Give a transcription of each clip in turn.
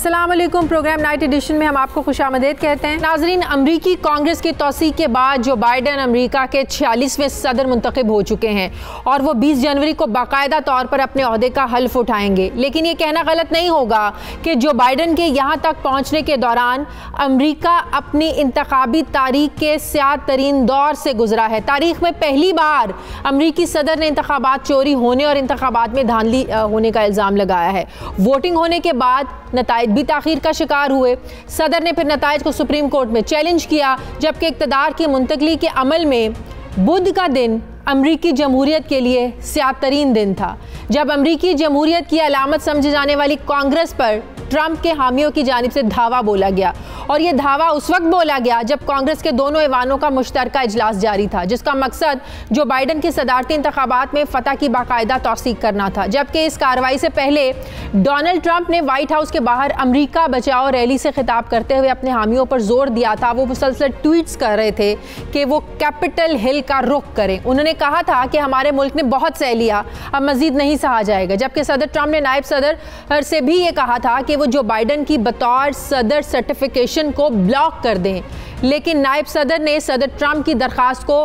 अस्सलाम वालेकुम। Programme night addition में हम आपको खुशामदीद कहते हैं। नाजरीन, अमरीकी कांग्रेस की तौसीक़ के बाद जो बाइडन अमरीका के 46वें सदर मुंतखब हो चुके हैं और वो 20 जनवरी को बाकायदा तौर पर अपने ओहदे का हल्फ उठाएंगे। लेकिन ये कहना गलत नहीं होगा कि जो बाइडन के यहाँ तक पहुँचने के दौरान अमरीका अपनी इंतखाबी तारीख के स्याह तरीन दौर से गुजरा है। तारीख में पहली बार अमरीकी सदर ने इंतखाबात चोरी होने और इंतखाबात में धांधली होने का इल्ज़ाम लगाया है। वोटिंग होने के बाद नताइज भी ताख़ीर का शिकार हुए। सदर ने फिर नताइज को सुप्रीम कोर्ट में चैलेंज किया, जबकि इक़्तिदार की मुंतकली के अमल में बुध का दिन अमरीकी जमहूरियत के लिए स्याह तरीन दिन था, जब अमरीकी जमहूरियत की अलामत समझे जाने वाली कांग्रेस पर ट्रंप के हामियों की जानिब से धावा बोला गया। और यह धावा उस वक्त बोला गया जब कांग्रेस के दोनों ऐवानों का मुश्तरका इजलास जारी था, जिसका मकसद जो बाइडन की सदारती इंतखाबात में फतह की बाकायदा तौसीक करना था। जबकि इस कार्रवाई से पहले डोनाल्ड ट्रंप ने व्हाइट हाउस के बाहर अमरीका बचाओ रैली से खिताब करते हुए अपने हामियों पर जोर दिया था। वो मुसलसल ट्वीट्स कर रहे थे कि वो कैपिटल हिल का रुख करें। उन्होंने कहा था कि हमारे मुल्क ने बहुत सह लिया, अब मजीद नहीं सहा जाएगा। जबकि सदर ट्रंप ने नायब सदर से भी ये कहा था कि वो जो बाइडन की बतौर सदर सर्टिफिकेशन को ब्लॉक कर दें, लेकिन नायब सदर ने सदर ट्रंप की दरख्वास्त को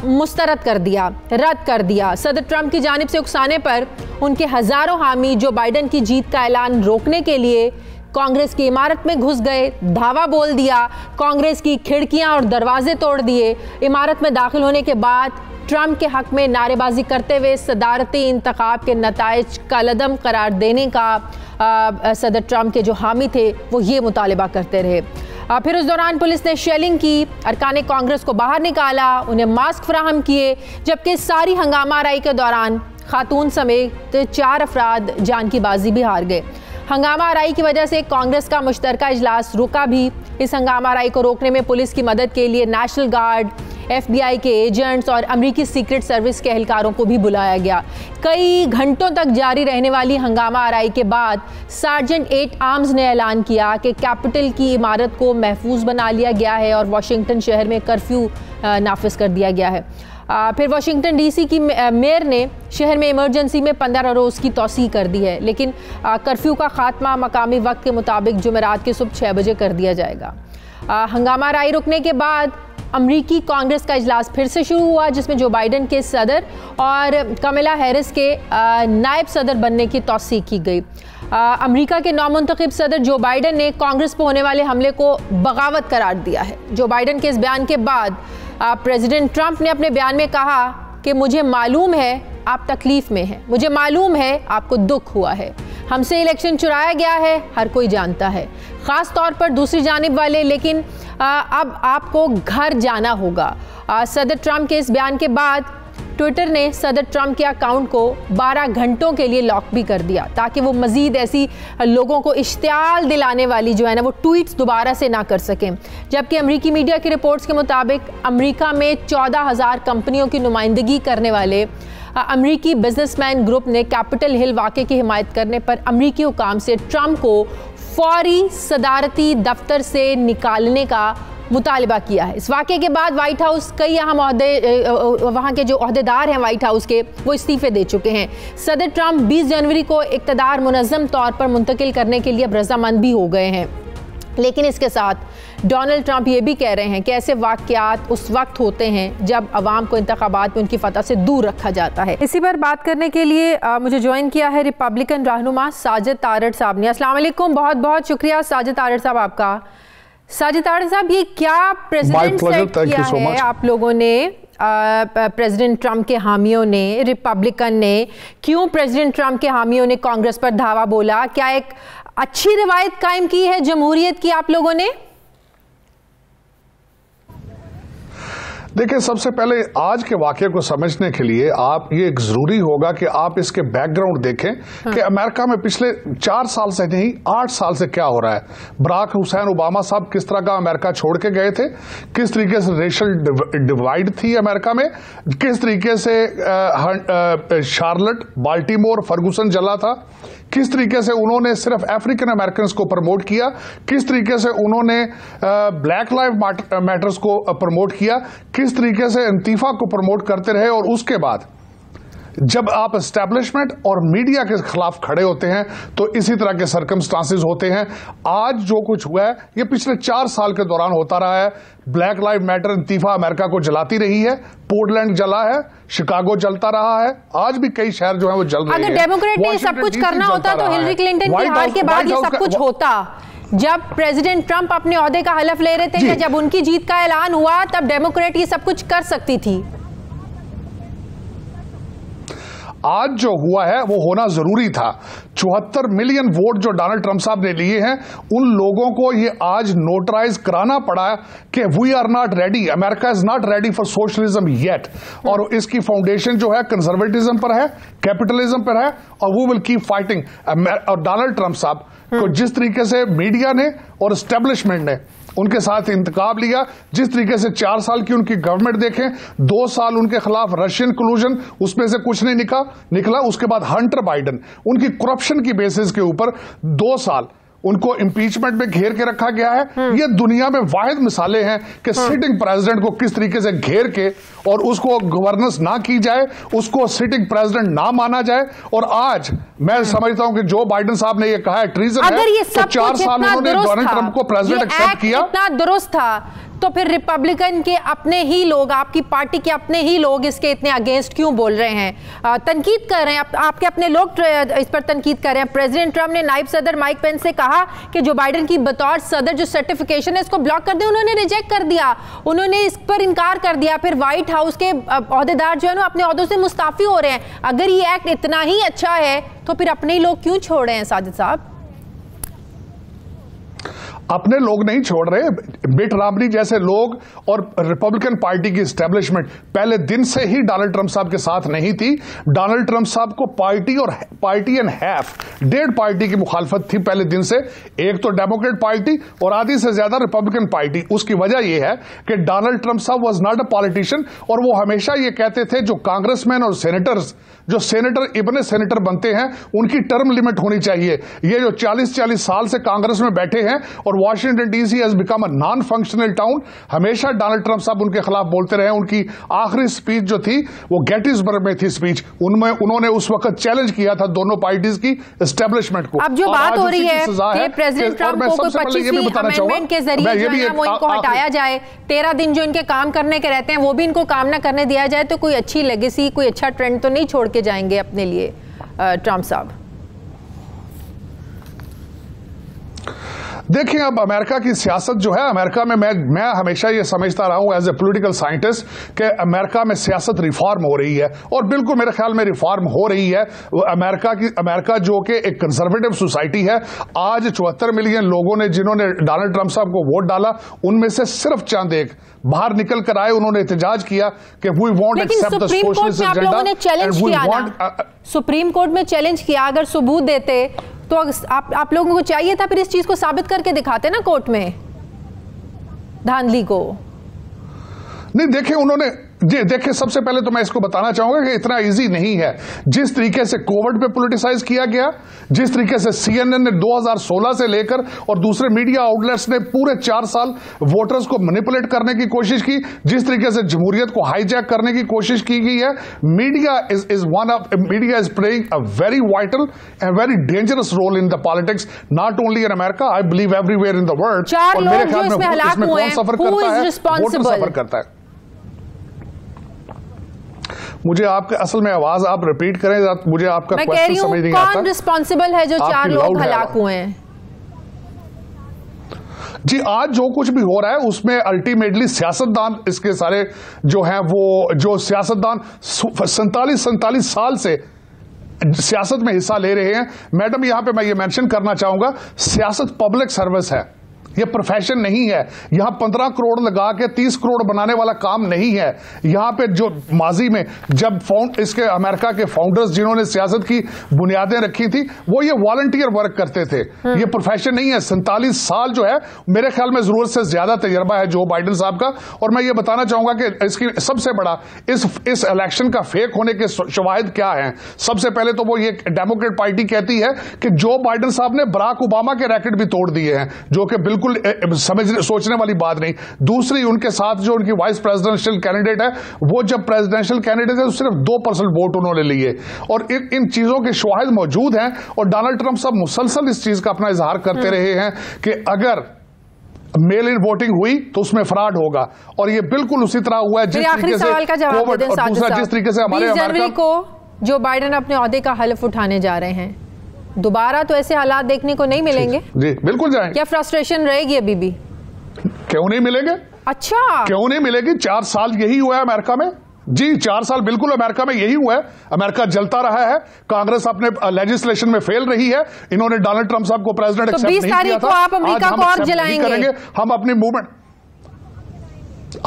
मुस्तरद कर दिया, रद्द कर दिया। सदर ट्रंप की जानिब से उकसाने पर उनके हज़ारों हामी जो बाइडन की जीत का ऐलान रोकने के लिए कांग्रेस की इमारत में घुस गए, धावा बोल दिया, कांग्रेस की खिड़कियां और दरवाजे तोड़ दिए। इमारत में दाखिल होने के बाद ट्रंप के हक में नारेबाजी करते हुए सदारती इंतखाब के नताइज कलअदम करार देने का सदर ट्रंप के जो हामी थे वो ये मुतालिबा करते रहे। फिर उस दौरान पुलिस ने शेलिंग की, अरकान कांग्रेस को बाहर निकाला, उन्हें मास्क फराहम किए। जबकि सारी हंगामा आराई के दौरान खातून समेत 4 अफराद जान की बाजी भी हार गए। हंगामा आराई की वजह से कांग्रेस का मुश्तरका इजलास रुका भी। इस हंगामा आराई को रोकने में पुलिस की मदद के लिए नेशनल गार्ड, FBI के एजेंट्स और अमरीकी सीक्रेट सर्विस के एहलकारों को भी बुलाया गया। कई घंटों तक जारी रहने वाली हंगामा आराई के बाद सार्जेंट 8 आर्म्स ने ऐलान किया कि कैपिटल की इमारत को महफूज बना लिया गया है और वाशिंगटन शहर में कर्फ्यू नाफिज कर दिया गया है। फिर वाशिंगटन DC की मेयर ने शहर में इमरजेंसी में 15 रोज़ की तौसीह कर दी है, लेकिन कर्फ्यू का खात्मा मकामी वक्त के मुताबिक जुमेरात की सुबह 6 बजे कर दिया जाएगा। हंगामा आराई रुकने के बाद अमरीकी कांग्रेस का इजलास फिर से शुरू हुआ, जिसमें जो बाइडन के सदर और कमला हैरिस के नायब सदर बनने की तौसीह की गई। अमरीका के नौमुंतखब सदर जो बाइडन ने कांग्रेस पर होने वाले हमले को बगावत करार दिया है। जो बाइडन के इस बयान के बाद प्रेसिडेंट ट्रंप ने अपने बयान में कहा कि मुझे मालूम है आप तकलीफ में हैं, मुझे मालूम है आपको दुख हुआ है, हमसे इलेक्शन चुराया गया है, हर कोई जानता है, ख़ास तौर पर दूसरी जानिब वाले, लेकिन अब आपको घर जाना होगा। सदर ट्रंप के इस बयान के बाद ट्विटर ने सदर ट्रंप के अकाउंट को 12 घंटों के लिए लॉक भी कर दिया, ताकि वो मज़ीद ऐसी लोगों को इश्तियाल दिलाने वाली जो है ना वो ट्वीट्स दोबारा से ना कर सकें। जबकि अमरीकी मीडिया की रिपोर्ट्स के मुताबिक अमरीका में 14,000 कंपनियों की नुमाइंदगी करने वाले अमरीकी बिजनेसमैन ग्रुप ने कैपिटल हिल वाक़े की हिमायत करने पर अमरीकी हुकाम से ट्रंप को फौरी सदारती दफ्तर से निकालने का मुतालिबा किया है। इस वाक़े के बाद व्हाइट हाउस कई अहम वहाँ के जो अहदेदार हैं व्हाइट हाउस के, वो इस्तीफ़े दे चुके हैं। सदर ट्रंप 20 जनवरी को इक़्तिदार मुनज़्ज़म तौर पर मुंतकिल करने के लिए अब रज़ामंद भी हो गए हैं। लेकिन इसके साथ डोनाल्ड ट्रंप ये भी कह रहे हैं कि ऐसे वाक़यात उस वक्त होते हैं जब अवाम को इंतखाबात में उनकी फतह से दूर रखा जाता है। इसी पर बात करने के लिए मुझे ज्वाइन किया है रिपब्लिकन रहनुमा साजिद तारड़ साहब ने। अस्सलाम वालेकुम, बहुत बहुत शुक्रिया साजिद तारड़ साहब आपका। साजिद तारड़ साहब, ये क्या प्रेसिडेंट सेट किया है आप लोगों ने, प्रेसिडेंट ट्रंप के हामियों ने, रिपब्लिकन ने, क्यों प्रेसिडेंट ट्रंप के हामियों ने कांग्रेस पर धावा बोला? क्या एक अच्छी रिवायत कायम की है जमहूरियत की आप लोगों ने? देखिए, सबसे पहले आज के वाकये को समझने के लिए आप ये जरूरी होगा कि आप इसके बैकग्राउंड देखें कि अमेरिका में पिछले 4 साल से नहीं 8 साल से क्या हो रहा है। बराक हुसैन ओबामा साहब किस तरह का अमेरिका छोड़ के गए थे, किस तरीके से रेशल डिवाइड थी अमेरिका में, किस तरीके से शार्लेट, बाल्टीमोर, फर्गुसन जला था, किस तरीके से उन्होंने सिर्फ अफ्रीकन अमेरिकन को प्रमोट किया, किस तरीके से उन्होंने ब्लैक लाइव मैटर्स को प्रमोट किया, किस तरीके से अंतीफा को प्रमोट करते रहे। और उसके बाद जब आप एस्टैब्लिशमेंट और मीडिया के खिलाफ खड़े होते हैं तो इसी तरह के सर्कमस्टांसेस होते हैं। आज जो कुछ हुआ है ये पिछले 4 साल के दौरान होता रहा है। ब्लैक लाइव मैटर इंतीफा अमेरिका को जलाती रही है, पोर्टलैंड जला है, शिकागो जलता रहा है, आज भी कई शहर जो है वो जल रहे हैं। अगर डेमोक्रेट ने सब कुछ करना होता तो हिलरी क्लिंटन की हार के बाद ये सब कुछ होता। जब प्रेसिडेंट ट्रंप अपने ओहदे का हलफ ले रहे थे, जब उनकी जीत का ऐलान हुआ, तब डेमोक्रेट ये सब कुछ कर सकती थी। आज जो हुआ है वो होना जरूरी था। 74 मिलियन वोट जो डोनाल्ड ट्रंप साहब ने लिए हैं, उन लोगों को ये आज नोटराइज कराना पड़ा कि we are not ready, America is not ready for socialism yet. और इसकी फाउंडेशन जो है कंजर्वेटिज्म पर है, कैपिटलिज्म पर है, और वी विल कीप फाइटिंग। और डोनाल्ड ट्रंप साहब को जिस तरीके से मीडिया ने और एस्टेब्लिशमेंट ने उनके साथ इंतकाब लिया, जिस तरीके से 4 साल की उनकी गवर्नमेंट देखें, 2 साल उनके खिलाफ रशियन कलूजन, उसमें से कुछ नहीं निकला। उसके बाद हंटर बाइडन, उनकी करप्शन की बेसिस के ऊपर 2 साल उनको इंपीचमेंट में घेर के रखा गया है। ये दुनिया में वाहिद मिसालें हैं कि सिटिंग प्रेसिडेंट को किस तरीके से घेर के और उसको गवर्नेंस ना की जाए, उसको सिटिंग प्रेसिडेंट ना माना जाए। और आज मैं समझता हूं कि जो बाइडन साहब ने ये कहा है ट्रीजन है, तो 4 साल उन्होंने डोनाल्ड ट्रंप को प्रेसिडेंट एक्सेप्ट किया। इतना दुरुस्त था तो फिर रिपब्लिकन के अपने ही लोग, आपकी पार्टी के अपने ही लोग इसके इतने अगेंस्ट क्यों बोल रहे हैं, तनकीद कर रहे हैं? आपके अपने लोग इस पर तनकीद कर रहे हैं। प्रेसिडेंट ट्रंप ने नायब सदर माइक पेंस से कहा कि जो बाइडन की बतौर सदर जो सर्टिफिकेशन है इसको ब्लॉक कर दे, उन्होंने रिजेक्ट कर दिया, उन्होंने इस पर इनकार कर दिया। फिर व्हाइट हाउस के ओहदेदार जो है ना अपने ओहदों से मुस्ताफी हो रहे हैं। अगर ये एक्ट इतना ही अच्छा है तो फिर अपने ही लोग क्यों छोड़ रहे हैं साजिद साहब? अपने लोग नहीं छोड़ रहे, मिट रॉमनी जैसे लोग और रिपब्लिकन पार्टी की एस्टेब्लिशमेंट पहले दिन से ही डोनाल्ड ट्रंप साहब के साथ नहीं थी। डोनाल्ड ट्रंप साहब को पार्टी एंड हाफ, 1.5 पार्टी की मुखालफत थी पहले दिन से। एक तो डेमोक्रेट पार्टी और आधी से ज्यादा रिपब्लिकन पार्टी। उसकी वजह यह है कि डोनाल्ड ट्रंप साहब वाज नॉट अ पॉलिटिशियन, और वो हमेशा ये कहते थे जो कांग्रेसमैन और सेनेटर्स, जो सेनेटर इब्ने सेनेटर बनते हैं, उनकी टर्म लिमिट होनी चाहिए। ये जो 40 साल से कांग्रेस में बैठे हैं और Washington DC has become a non functional town, हमेशा डोनाल्ड ट्रंप साहब उनके खिलाफ बोलते रहे। उनकी आखिरी स्पीच जो थी वो गेटिसबर्ग में थी स्पीच, उनमें उन्होंने उस वक्त चैलेंज किया था दोनों पार्टीज की एस्टेब्लिशमेंट को। अब जो बात हो रही है कि प्रेसिडेंट ट्रंप को 25वीं अमेंडमेंट के जरिए जो है वो इनको हटाया जाए, 13 दिन जो इनके काम करने के रहते हैं वो भी इनको काम ना करने दिया जाए, तो कोई अच्छी लेगेसी, कोई अच्छा ट्रेंड तो नहीं छोड़ के जाएंगे अपने लिए ट्रंप साहब? देखिए, अब अमेरिका की सियासत जो है, अमेरिका में मैं हमेशा ये समझता रहा हूं एज ए पॉलिटिकल साइंटिस्ट कि अमेरिका में सियासत रिफॉर्म हो रही है, और बिल्कुल मेरे ख्याल में रिफॉर्म हो रही है। अमेरिका जो कि एक कंजर्वेटिव सोसाइटी है, आज 74 मिलियन लोगों ने जिन्होंने डोनाल्ड ट्रंप साहब को वोट डाला, उनमें से सिर्फ चंद एक बाहर निकल कर आए, उन्होंने एहतजाज किया कि we won't accept the socialist agenda. Supreme court में चैलेंज किया, अगर सबूत देते तो आप लोगों को चाहिए था फिर इस चीज को साबित करके दिखाते ना कोर्ट में, धांधली को। नहीं, देखिए उन्होंने देखिए, सबसे पहले तो मैं इसको बताना चाहूंगा कि इतना इजी नहीं है। जिस तरीके से कोविड पे पॉलिटिसाइज किया गया, जिस तरीके से सीएनएन ने 2016 से लेकर और दूसरे मीडिया आउटलेट्स ने पूरे 4 साल वोटर्स को मैनिपुलेट करने की कोशिश की, जिस तरीके से जमहूरियत को हाईजैक करने की कोशिश की गई है, media is playing a very vital and very dangerous role in the politics, not only in America, I believe everywhere in the world. और मेरे ख्याल में इसमें कौन सफर करता है? वोटर सफर करता है। मुझे आपके असल में आवाज आप रिपीट करें, मुझे आपका क्वेश्चन समझ नहीं आता। कौन रिस्पॉन्सिबल है जो 4 लोग हलाक हुए हैं? जी, आज जो कुछ भी हो रहा है उसमें अल्टीमेटली सियासतदान, इसके सारे जो हैं वो जो सियासतदान 47 साल से सियासत में हिस्सा ले रहे हैं। मैडम, यहां पे मैं ये मेंशन करना चाहूंगा, सियासत पब्लिक सर्विस है, ये प्रोफेशन नहीं है। यहां 15 करोड़ लगा के 30 करोड़ बनाने वाला काम नहीं है। यहां पे जो माजी में जब इसके अमेरिका के फाउंडर्स जिन्होंने सियासत की बुनियादें रखी थी, वो ये वॉलंटियर वर्क करते थे, ये प्रोफेशन नहीं है। 47 साल जो है, मेरे ख्याल में जरूरत से ज्यादा तजर्बा है जो बाइडन साहब का। और मैं ये बताना चाहूंगा कि इसकी सबसे बड़ा इस इलेक्शन का फेक होने के शवाहिद क्या है। सबसे पहले तो वो ये डेमोक्रेट पार्टी कहती है कि जो बाइडन साहब ने बराक ओबामा के रैकेट भी तोड़ दिए हैं, जो कि बिल्कुल बिल्कुल सोचने वाली बात नहीं। दूसरी, उनके साथ जो उनकी वाइस प्रेसिडेंशियल कैंडिडेट है, वो जब प्रेसिडेंशियल कैंडिडेट है तो सिर्फ 2% वोट उन्होंने लिए, और इन चीजों के शवाहिद मौजूद हैं। और डोनाल्ड ट्रंप साहब मुसलसल इस चीज का अपना इजहार करते रहे हैं कि अगर मेल इन वोटिंग हुई तो उसमें फ्रॉड होगा, और ये बिल्कुल उसी तरह हुआ है जिस तरीके से कोविड, और दूसरा जिस तरीके से हमारे 20 जनवरी को जो बाइडेन अपने ओहदे का हल्फ उठाने जा रहे हैं, दोबारा तो ऐसे हालात देखने को नहीं मिलेंगे। जी बिल्कुल जाएंगे। क्या फ्रस्ट्रेशन रहेगी अभी भी? क्यों नहीं मिलेंगे? अच्छा, क्यों नहीं मिलेगी? 4 साल यही हुआ है अमेरिका में जी, 4 साल बिल्कुल अमेरिका में यही हुआ है। अमेरिका जलता रहा है, कांग्रेस अपने लेजिस्लेशन में फेल रही है, इन्होंने डोनाल्ड ट्रंप साहब को प्रेसिडेंट एक्सेप्ट नहीं किया था। आप अमेरिका को और जलाएंगे। हम अपनी मूवमेंट,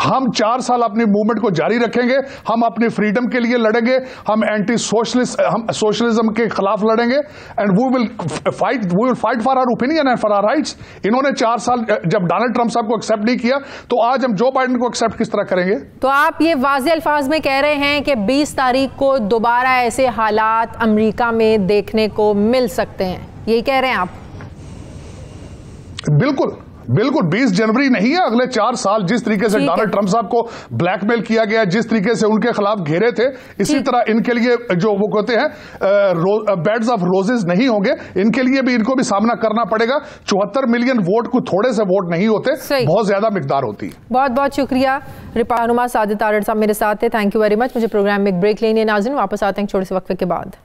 हम 4 साल अपनी मूवमेंट को जारी रखेंगे, हम अपनी फ्रीडम के लिए लड़ेंगे, हम एंटी सोशलिस्ट, हम सोशलिज्म के खिलाफ लड़ेंगे, and we will fight for our opinion and for our rights. इन्होंने 4 साल जब डोनाल्ड ट्रंप साहब को एक्सेप्ट नहीं किया, तो आज हम जो बाइडेन को एक्सेप्ट किस तरह करेंगे? तो आप ये वाज़ेह अल्फाज में कह रहे हैं कि 20 तारीख को दोबारा ऐसे हालात अमेरिका में देखने को मिल सकते हैं, यही कह रहे हैं आप? बिल्कुल बिल्कुल, 20 जनवरी नहीं है, अगले 4 साल जिस तरीके से डोनाल्ड ट्रंप साहब को ब्लैकमेल किया गया, जिस तरीके से उनके खिलाफ घेरे थे, इसी तरह इनके लिए जो वो कहते हैं बेड्स ऑफ रोजेस नहीं होंगे, इनके लिए भी इनको भी सामना करना पड़ेगा। 74 मिलियन वोट को थोड़े से वोट नहीं होते, बहुत ज्यादा मिकदार होती है। बहुत बहुत शुक्रिया। रिपानुमा सादित तारड़ साहब मेरे साथ थे, थैंक यू वेरी मच। मुझे प्रोग्राम में एक ब्रेक लेनी है नाज़रीन, वापस आते हैं छोटे से वक्फे के बाद।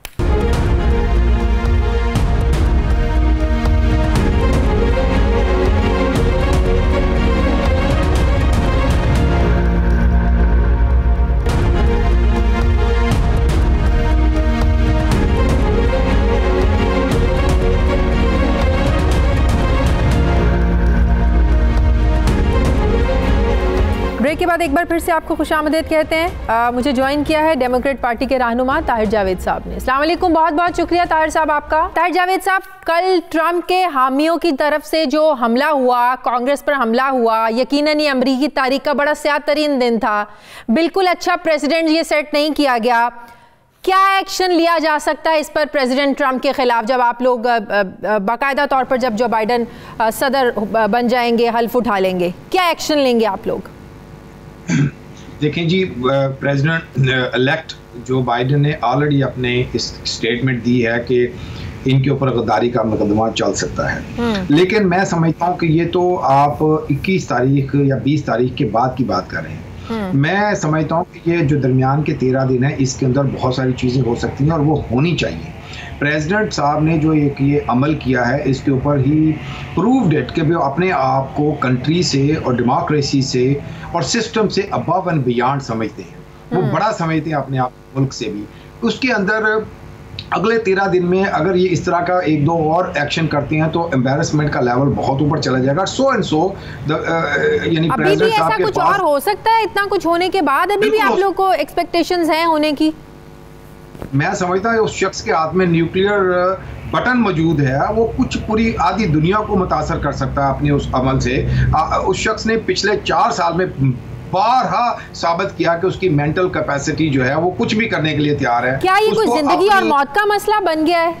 ब्रेक के बाद एक बार फिर से आपको खुशामदीद कहते हैं। मुझे ज्वाइन किया है डेमोक्रेट पार्टी के रहनुमा ताहिर जावेद साहब ने। अस्सलाम वालेकुम, बहुत बहुत शुक्रिया ताहिर साहब आपका। ताहिर जावेद साहब, कल ट्रंप के हामियों की तरफ से जो हमला हुआ, कांग्रेस पर हमला हुआ, यकीनन ये अमरीकी तारीख का बड़ा स्याद तरीन दिन था। बिल्कुल अच्छा प्रेसिडेंट ये सेट नहीं किया गया। क्या एक्शन लिया जा सकता है इस पर प्रेसिडेंट ट्रंप के खिलाफ, जब आप लोग बाकायदा तौर पर जब जो बाइडेन सदर बन जाएंगे, हल्फ उठा लेंगे, क्या एक्शन लेंगे आप लोग? देखें जी, प्रेसिडेंट इलेक्ट जो बाइडेन ने ऑलरेडी अपने इस स्टेटमेंट दी है कि इनके ऊपर गद्दारी का मुकदमा चल सकता है, लेकिन मैं समझता हूँ कि ये तो आप 21 तारीख या 20 तारीख के बाद की बात कर रहे हैं। मैं समझता हूँ कि ये जो दरमियान के 13 दिन है, इसके अंदर बहुत सारी चीज़ें हो सकती हैं और वो होनी चाहिए। प्रेसिडेंट साहब ने जो एक ये अमल किया है, इसके ऊपर ही प्रूव्ड इट कि वो अपने आप को कंट्री से और डेमोक्रेसी से और सिस्टम से अबव एंड बियॉन्ड समझते हैं। वो बड़ा समझते हैं अपने आप मुल्क से भी। उसके अंदर अगले 13 दिन में अगर ये इस तरह का 1-2 और एक्शन करते हैं तो एम्बैरेसमेंट का लेवल बहुत ऊपर चला जाएगा। सो एंड सो यानी अभी भी ऐसा कुछ और हो सकता है, इतना कुछ होने के बाद अभी भी आप लोग को एक्सपेक्टेशंस हैं होने की? मैं समझता हूँ उस शख्स के हाथ में न्यूक्लियर बटन मौजूद है, वो कुछ पूरी आधी दुनिया को मुतासर कर सकता है अपने उस अमल से। उस शख्स ने पिछले 4 साल में बारहा साबित किया कि उसकी मेंटल कैपेसिटी जो है वो कुछ भी करने के लिए तैयार है। क्या ये कोई जिंदगी और मौत का मसला बन गया है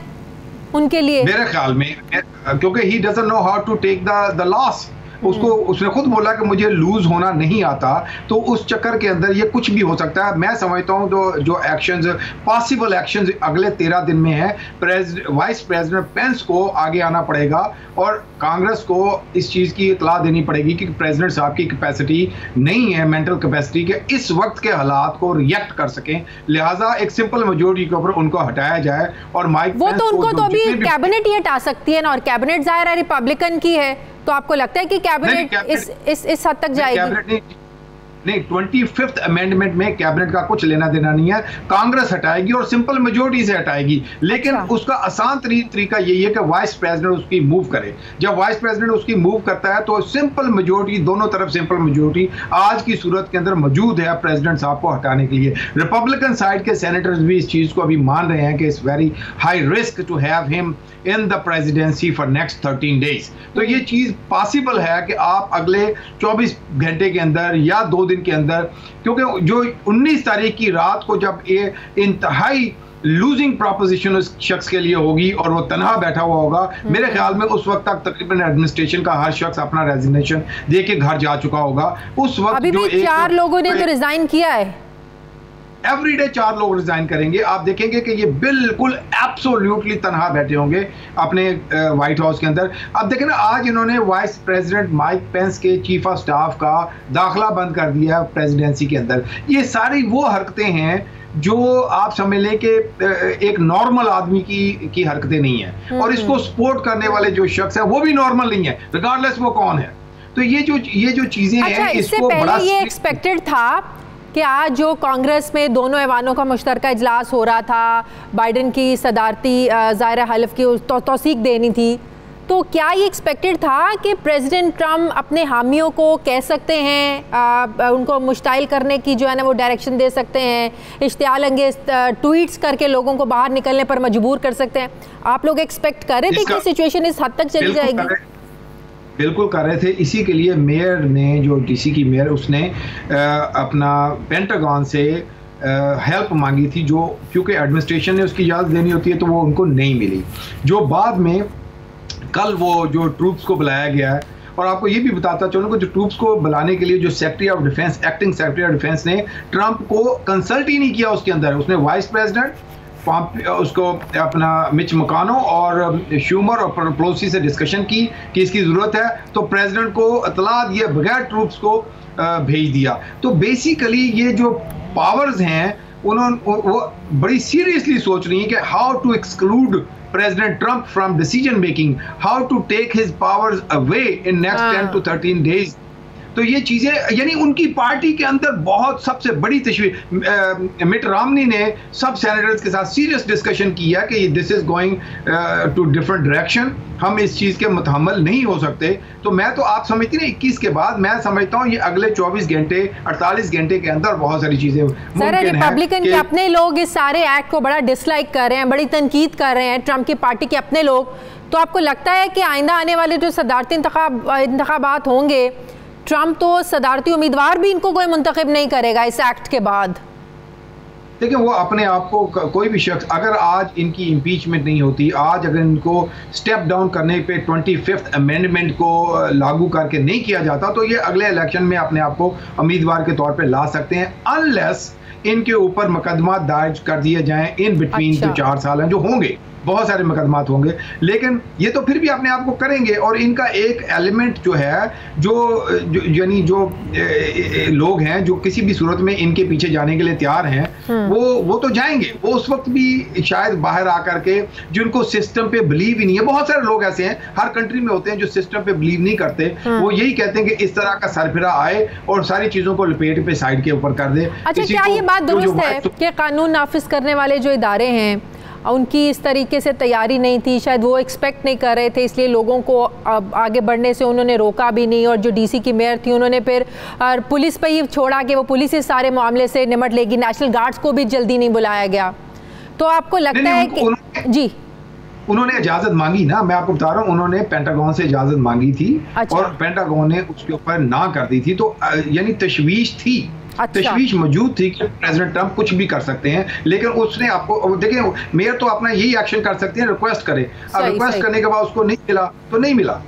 उनके लिए? मेरे ख्याल में, क्योंकि he doesn't know how to take the loss. उसने खुद बोला कि मुझे लूज होना नहीं आता, तो उस चक्कर के अंदर ये कुछ भी हो सकता है। मैं समझता हूँ जो एक्शंस, पॉसिबल एक्शंस अगले 13 दिन में है, वाइस प्रेसिडेंट पेंस को आगे आना पड़ेगा और कांग्रेस को इस चीज़ की इतला देनी पड़ेगी कि प्रेसिडेंट साहब की कैपेसिटी नहीं है, मेंटल कैपेसिटी के इस वक्त के हालात को रिएक्ट कर सकें। लिहाजा एक सिंपल मेजोरिटी के ऊपर उनको हटाया जाए। और माइक वो तो उनको तो अभी कैबिनेट ही हटा सकती है ना, और कैबिनेट जाहिर है रिपब्लिकन की है, तो आपको लगता है कि कैबिनेट इस हद तक जाएगी? नहीं, 25th अमेंडमेंट में कैबिनेट का कुछ लेना देना नहीं है। कांग्रेस हटाएगी और सिंपल मेजोरिटी से हटाएगी, लेकिन उसका आसान तरीका यही है कि वाइस प्रेसिडेंट उसकी मूव करे। जब वाइस प्रेसिडेंट उसकी मूव करता है तो सिंपल मेजोरिटी, दोनों तरफ सिंपल मेजोरिटी आज की सूरत के अंदर मौजूद है प्रेसिडेंट साहब को हटाने के लिए। रिपब्लिकन साइड के सेनेटर्स भी इस चीज को अभी मान रहे हैं कि it's very high risk to have him in the presidency for next 13 days. तो ये चीज पॉसिबल है कि आप अगले 24 घंटे के अंदर या 2 दिन के अंदर, क्योंकि जो 19 तारीख की रात को जब ये इंतहाई लूजिंग प्रोपोजिशन उस शख्स के लिए होगी और वो तनहा बैठा हुआ होगा। मेरे ख्याल में उस वक्त तक तकरीबन एडमिनिस्ट्रेशन का हर शख्स अपना रेजिग्नेशन दे के घर जा चुका होगा। उस वक्त अभी भी 4 लोगों ने तो रिजाइन किया है। एवरीडे 4 लोग रिजाइन करेंगे। आप देखेंगे कि ये बिल्कुल एब्सोल्युटली तनहा बैठे होंगे अपने व्हाइट हाउस के अंदर। अब देखें ना, आज इन्होंने वाइस प्रेसिडेंट माइक पेंस के चीफ ऑफ स्टाफ का दाखिला बंद कर दिया प्रेसिडेंसी के अंदर। ये सारी वो हरकतें हैं जो आप समझ लें कि एक नॉर्मल आदमी की हरकतें नहीं है, और इसको सपोर्ट करने वाले जो शख्स है वो भी नॉर्मल नहीं है, रिगार्डलेस वो कौन है। तो ये जो चीजें हैं, इसको बड़ा ये एक्सपेक्टेड था कि आज जो कांग्रेस में दोनों ऐवानों का मुश्तरका इजलास हो रहा था, बाइडन की सदारती ज़ाहिर हल्फ की तौसीक देनी थी, तो क्या ये एक्सपेक्टेड था कि प्रेसिडेंट ट्रम्प अपने हामियों को कह सकते हैं, उनको मुश्ताइल करने की जो है ना वो डायरेक्शन दे सकते हैं, इश्तियाल अंगेज ट्वीट्स करके लोगों को बाहर निकलने पर मजबूर कर सकते हैं? आप लोग एक्सपेक्ट कर रहे थे कि सिचुएशन इस हद तक चली जाएगी? बिल्कुल कर रहे थे। इसी के लिए मेयर ने, जो डीसी की मेयर, उसने अपना पेंटागन से हेल्प मांगी थी, जो क्योंकि एडमिनिस्ट्रेशन ने उसकी इजाज़त देनी होती है तो वो उनको नहीं मिली। जो बाद में कल वो जो ट्रूप्स को बुलाया गया है, और आपको ये भी बताता चलूँ कि जो ट्रूप्स को बुलाने के लिए जो secretary of defence, acting secretary of defence ने ट्रंप को कंसल्ट ही नहीं किया उसके अंदर। उसने वाइस प्रेसिडेंट उसको अपना मिच मकानो और शूमर और पेलोसी से डिस्कशन की कि इसकी ज़रूरत है, तो प्रेसिडेंट को इतला दिए बगैर ट्रूप्स को भेज दिया। तो बेसिकली ये जो पावर्स हैं उन्होंने वो बड़ी सीरियसली सोच रही हैं कि how to exclude President Trump from decision making, how to take his powers away in next 10 to 13 days. तो ये चीज़ें, यानी उनकी पार्टी के अंदर बहुत सबसे बड़ी तशवीश। मिट रोमनी ने सब सेनेटर्स के साथ सीरियस डिस्कशन किया कि this is going to different direction, हम इस चीज़ के मुतहम्मल नहीं हो सकते। तो मैं तो आप समझती ना 21 के बाद मैं समझता हूँ ये अगले 24 घंटे 48 घंटे के अंदर बहुत सारी चीज़ें सर, रिपब्लिकन के अपने लोग इस सारे एक्ट को बड़ा डिसलाइक कर रहे हैं, बड़ी तनकीद कर रहे हैं, ट्रंप की पार्टी के अपने लोग। तो आपको लगता है कि आइंदा आने वाले जो सदारती इंतखाबात होंगे, ट्रंप तो सदारती उम्मीदवार भी इनको कोई मुंतखब नहीं करेगा इस एक्ट के बाद? देखिए, वो अपने आप को कोई भी शख्स, अगर आज इनकी इम्पीचमेंट नहीं होती, आज अगर इनको स्टेप डाउन करने पे 25th अमेंडमेंट को लागू करके नहीं किया जाता, तो ये अगले इलेक्शन में अपने आप को उम्मीदवार के तौर पे ला सकते हैं, अनलेस इनके ऊपर मुकदमा दायर कर दिए जाएं इन बिटवीन जो 4 साल हैं, जो होंगे बहुत सारे मुकदमात होंगे, लेकिन ये तो फिर भी अपने आप को करेंगे। और इनका एक एलिमेंट जो है, यानी जो लोग हैं जो किसी भी सूरत में इनके पीछे जाने के लिए तैयार हैं, वो तो जाएंगे। वो उस वक्त भी शायद बाहर आकर के, जिनको सिस्टम पे बिलीव ही नहीं है, बहुत सारे लोग ऐसे हैं हर कंट्री में होते हैं जो सिस्टम पे बिलीव नहीं करते, वो यही कहते हैं कि इस तरह का सरफिरा आए और सारी चीजों को लपेट पे साइड के ऊपर कर दे। अच्छा, क्या ये बात दुरुस्त है कि कानून नाफिज करने वाले जो इदारे हैं उनकी इस तरीके से तैयारी नहीं थी, शायद वो एक्सपेक्ट नहीं कर रहे थे, इसलिए लोगों को आगे बढ़ने से उन्होंने रोका भी नहीं, और जो डीसी की मेयर थी उन्होंने फिर पुलिस पे ही छोड़ा कि वो पुलिस इस सारे मामले से निपट लेगी, नेशनल गार्ड्स को भी जल्दी नहीं बुलाया गया। तो आपको लगता है कि जी उन्होंने इजाजत मांगी ना, मैं आपको बता रहा हूँ, उन्होंने पेंटागन से इजाजत मांगी थी। अच्छा। और पेंटागन ने उसके ऊपर ना कर दी थी, तो यानी तशवीश थी। अच्छा। तशवीश मौजूद थी कि प्रेसिडेंट ट्रंप कुछ भी कर सकते हैं, लेकिन उसने आपको देखिए, मेयर तो अपना यही एक्शन कर सकते हैं, रिक्वेस्ट करे। अब रिक्वेस्ट करने के बाद उसको नहीं मिला तो नहीं मिला।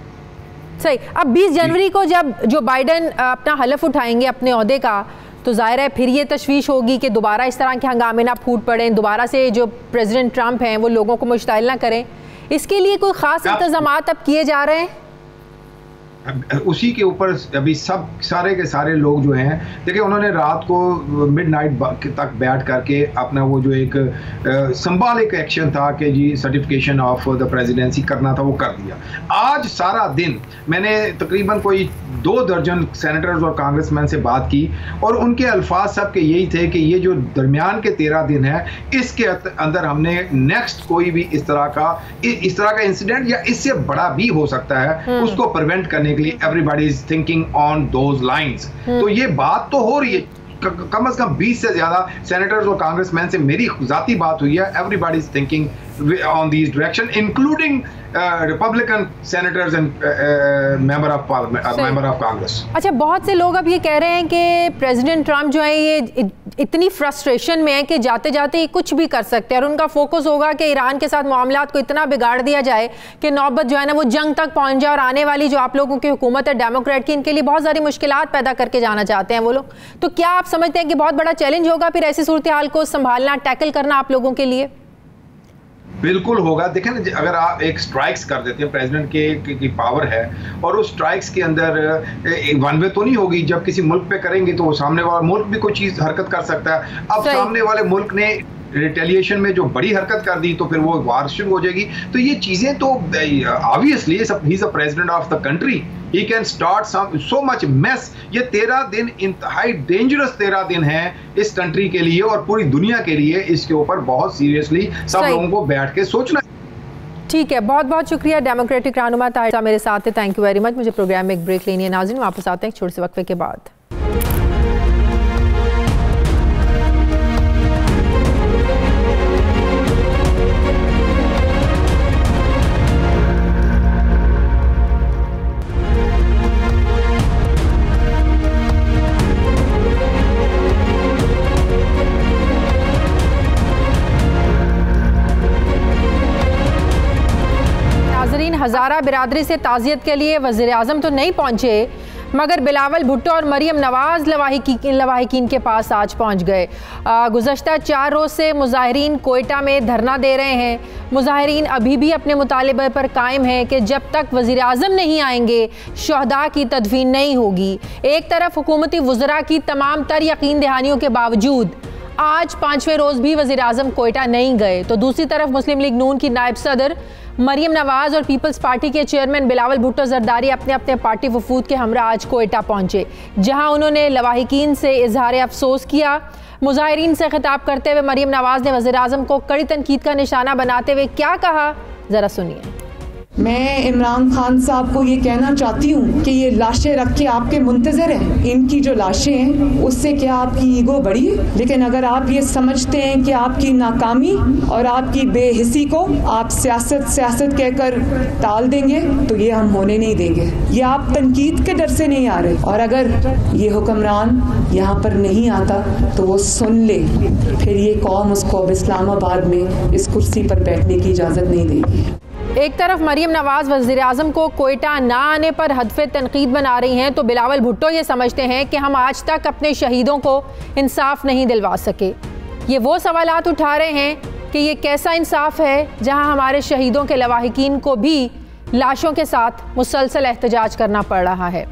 सही। अब 20 जनवरी को जब जो बाइडन अपना हलफ उठाएंगे अपने ओहदे का, तो जाहिर है फिर ये तशवीश होगी कि दोबारा इस तरह के हंगामे ना फूट पड़े, दोबारा से जो प्रेसिडेंट ट्रंप हैं वो लोगों को मुश्ताइल ना करें। इसके लिए कोई खास इंतजामात अब किए जा रहे हैं? उसी के ऊपर अभी सब सारे के सारे लोग जो हैं, देखिए, उन्होंने रात को मिडनाइट तक बैठ करके अपना वो जो एक सिंबॉलिक एक्शन था कि जी सर्टिफिकेशन ऑफ द प्रेसिडेंसी करना था, वो कर दिया। आज सारा दिन मैंने तकरीबन कोई 2 दर्जन सेनेटर्स और कांग्रेसमैन से बात की, और उनके अल्फाज सब के यही थे कि ये जो दरमियान के 13 दिन है, इसके अंदर हमने नेक्स्ट कोई भी इस तरह का इंसिडेंट या इससे बड़ा भी हो सकता है, उसको प्रिवेंट करने के लिए everybody is thinking on those lines. तो ये बात तो हो रही है, कम से कम 20 से ज्यादा सेनेटर्स और कांग्रेसमैन से मेरी जाती बात हुई है। Everybody is thinking on this direction, including Republican senators and member of Congress. अच्छा, बहुत से लोग अब ये कह रहे हैं कि प्रेसिडेंट ट्रंप जो है ये इतनी फ्रस्ट्रेशन में है कि जाते जाते ये कुछ भी कर सकते हैं और उनका फोकस होगा कि ईरान के साथ मामलात को इतना बिगाड़ दिया जाए कि नौबत जो है ना वो जंग तक पहुंच जाए और आने वाली जो आप लोगों की हुकूमत है डेमोक्रेट की, इनके लिए बहुत सारी मुश्किलात पैदा करके जाना चाहते हैं वो लोग। तो क्या आप समझते हैं कि बहुत बड़ा चैलेंज होगा फिर ऐसी सूरत हाल को संभालना, टैकल करना आप लोगों के लिए? बिल्कुल होगा। देखें ना, अगर आप एक स्ट्राइक्स कर देते हैं, प्रेसिडेंट की पावर है और उस स्ट्राइक्स के अंदर वन वे तो नहीं होगी। जब किसी मुल्क पे करेंगे तो सामने वाला मुल्क भी कोई चीज हरकत कर सकता है। अब सामने वाले मुल्क ने रिटेलिएशन में जो बड़ी हरकत कर दी तो फिर वो वार शुरू हो जाएगी। तो ये चीजें तो obviously he is a president of the country, he can start so much mess. ये 13 दिन इंतहाई डेंजरस 13 दिन है इस कंट्री के लिए और पूरी दुनिया के लिए। इसके ऊपर बहुत सीरियसली सब लोगों को बैठ के सोचना। ठीक है, बहुत बहुत शुक्रिया। डेमोक्रेटिक रहनुमा ताहिर मेरे साथ है, थैंक यू वेरी मच। मुझे प्रोग्राम में एक ब्रेक लेनी है नाज़रीन, वापस आते हैं एक छोटे से वक्फे के बाद। हज़ारा बिरादरी से ताज़ियत के लिए वज़ीर आज़म तो नहीं पहुँचे, मगर बिलावल भुट्टो और मरियम नवाज़ लवाहिकीन के पास आज पहुँच गए। गुज़श्ता 4 रोज़ से मुज़ाहिरीन कोयटा में धरना दे रहे हैं। मुज़ाहिरीन अभी भी अपने मुतालिबे पर कायम हैं कि जब तक वज़ीर आज़म नहीं आएंगे शहदा की तदफीन नहीं होगी। एक तरफ हुकूमती वज़रा की तमाम तर यकीन दहानियों के बावजूद आज 5वें रोज़ भी वज़ीर आज़म कोयटा नहीं गए, तो दूसरी तरफ मुस्लिम लीग नून की नायब सदर मरियम नवाज़ और पीपल्स पार्टी के चेयरमैन बिलावल भुट्टो ज़रदारी अपने अपने पार्टी वफूद के हमरा आज कोयटा पहुंचे, जहां उन्होंने लवाहिकीन से इजहार अफसोस किया। मुज़ाहिरीन से खिताब करते हुए मरियम नवाज़ ने वज़ीर आज़म को कड़ी तनकीद का निशाना बनाते हुए क्या कहा, ज़रा सुनिए। मैं इमरान खान साहब को ये कहना चाहती हूँ कि ये लाशें रख के आपके मुंतज़र हैं, इनकी जो लाशें हैं उससे क्या आपकी ईगो बढ़ी है? लेकिन अगर आप ये समझते हैं कि आपकी नाकामी और आपकी बेहिसी को आप सियासत कहकर टाल देंगे तो ये हम होने नहीं देंगे। ये आप तनकीद के डर से नहीं आ रहे, और अगर ये हुक्मरान यहाँ पर नहीं आता तो वो सुन ले, फिर ये कौम उसको अब इस्लामाबाद में इस कुर्सी पर बैठने की इजाज़त नहीं देगी। एक तरफ मरियम नवाज़ वज़ीर आज़म को कोयटा ना आने पर हदफ़े तनकीद बना रही हैं, तो बिलावल भुट्टो ये समझते हैं कि हम आज तक अपने शहीदों को इंसाफ नहीं दिलवा सके। ये वो सवालात उठा रहे हैं कि ये कैसा इंसाफ है जहां हमारे शहीदों के लवाहिकीन को भी लाशों के साथ मुसलसल एहतजाज करना पड़ रहा है।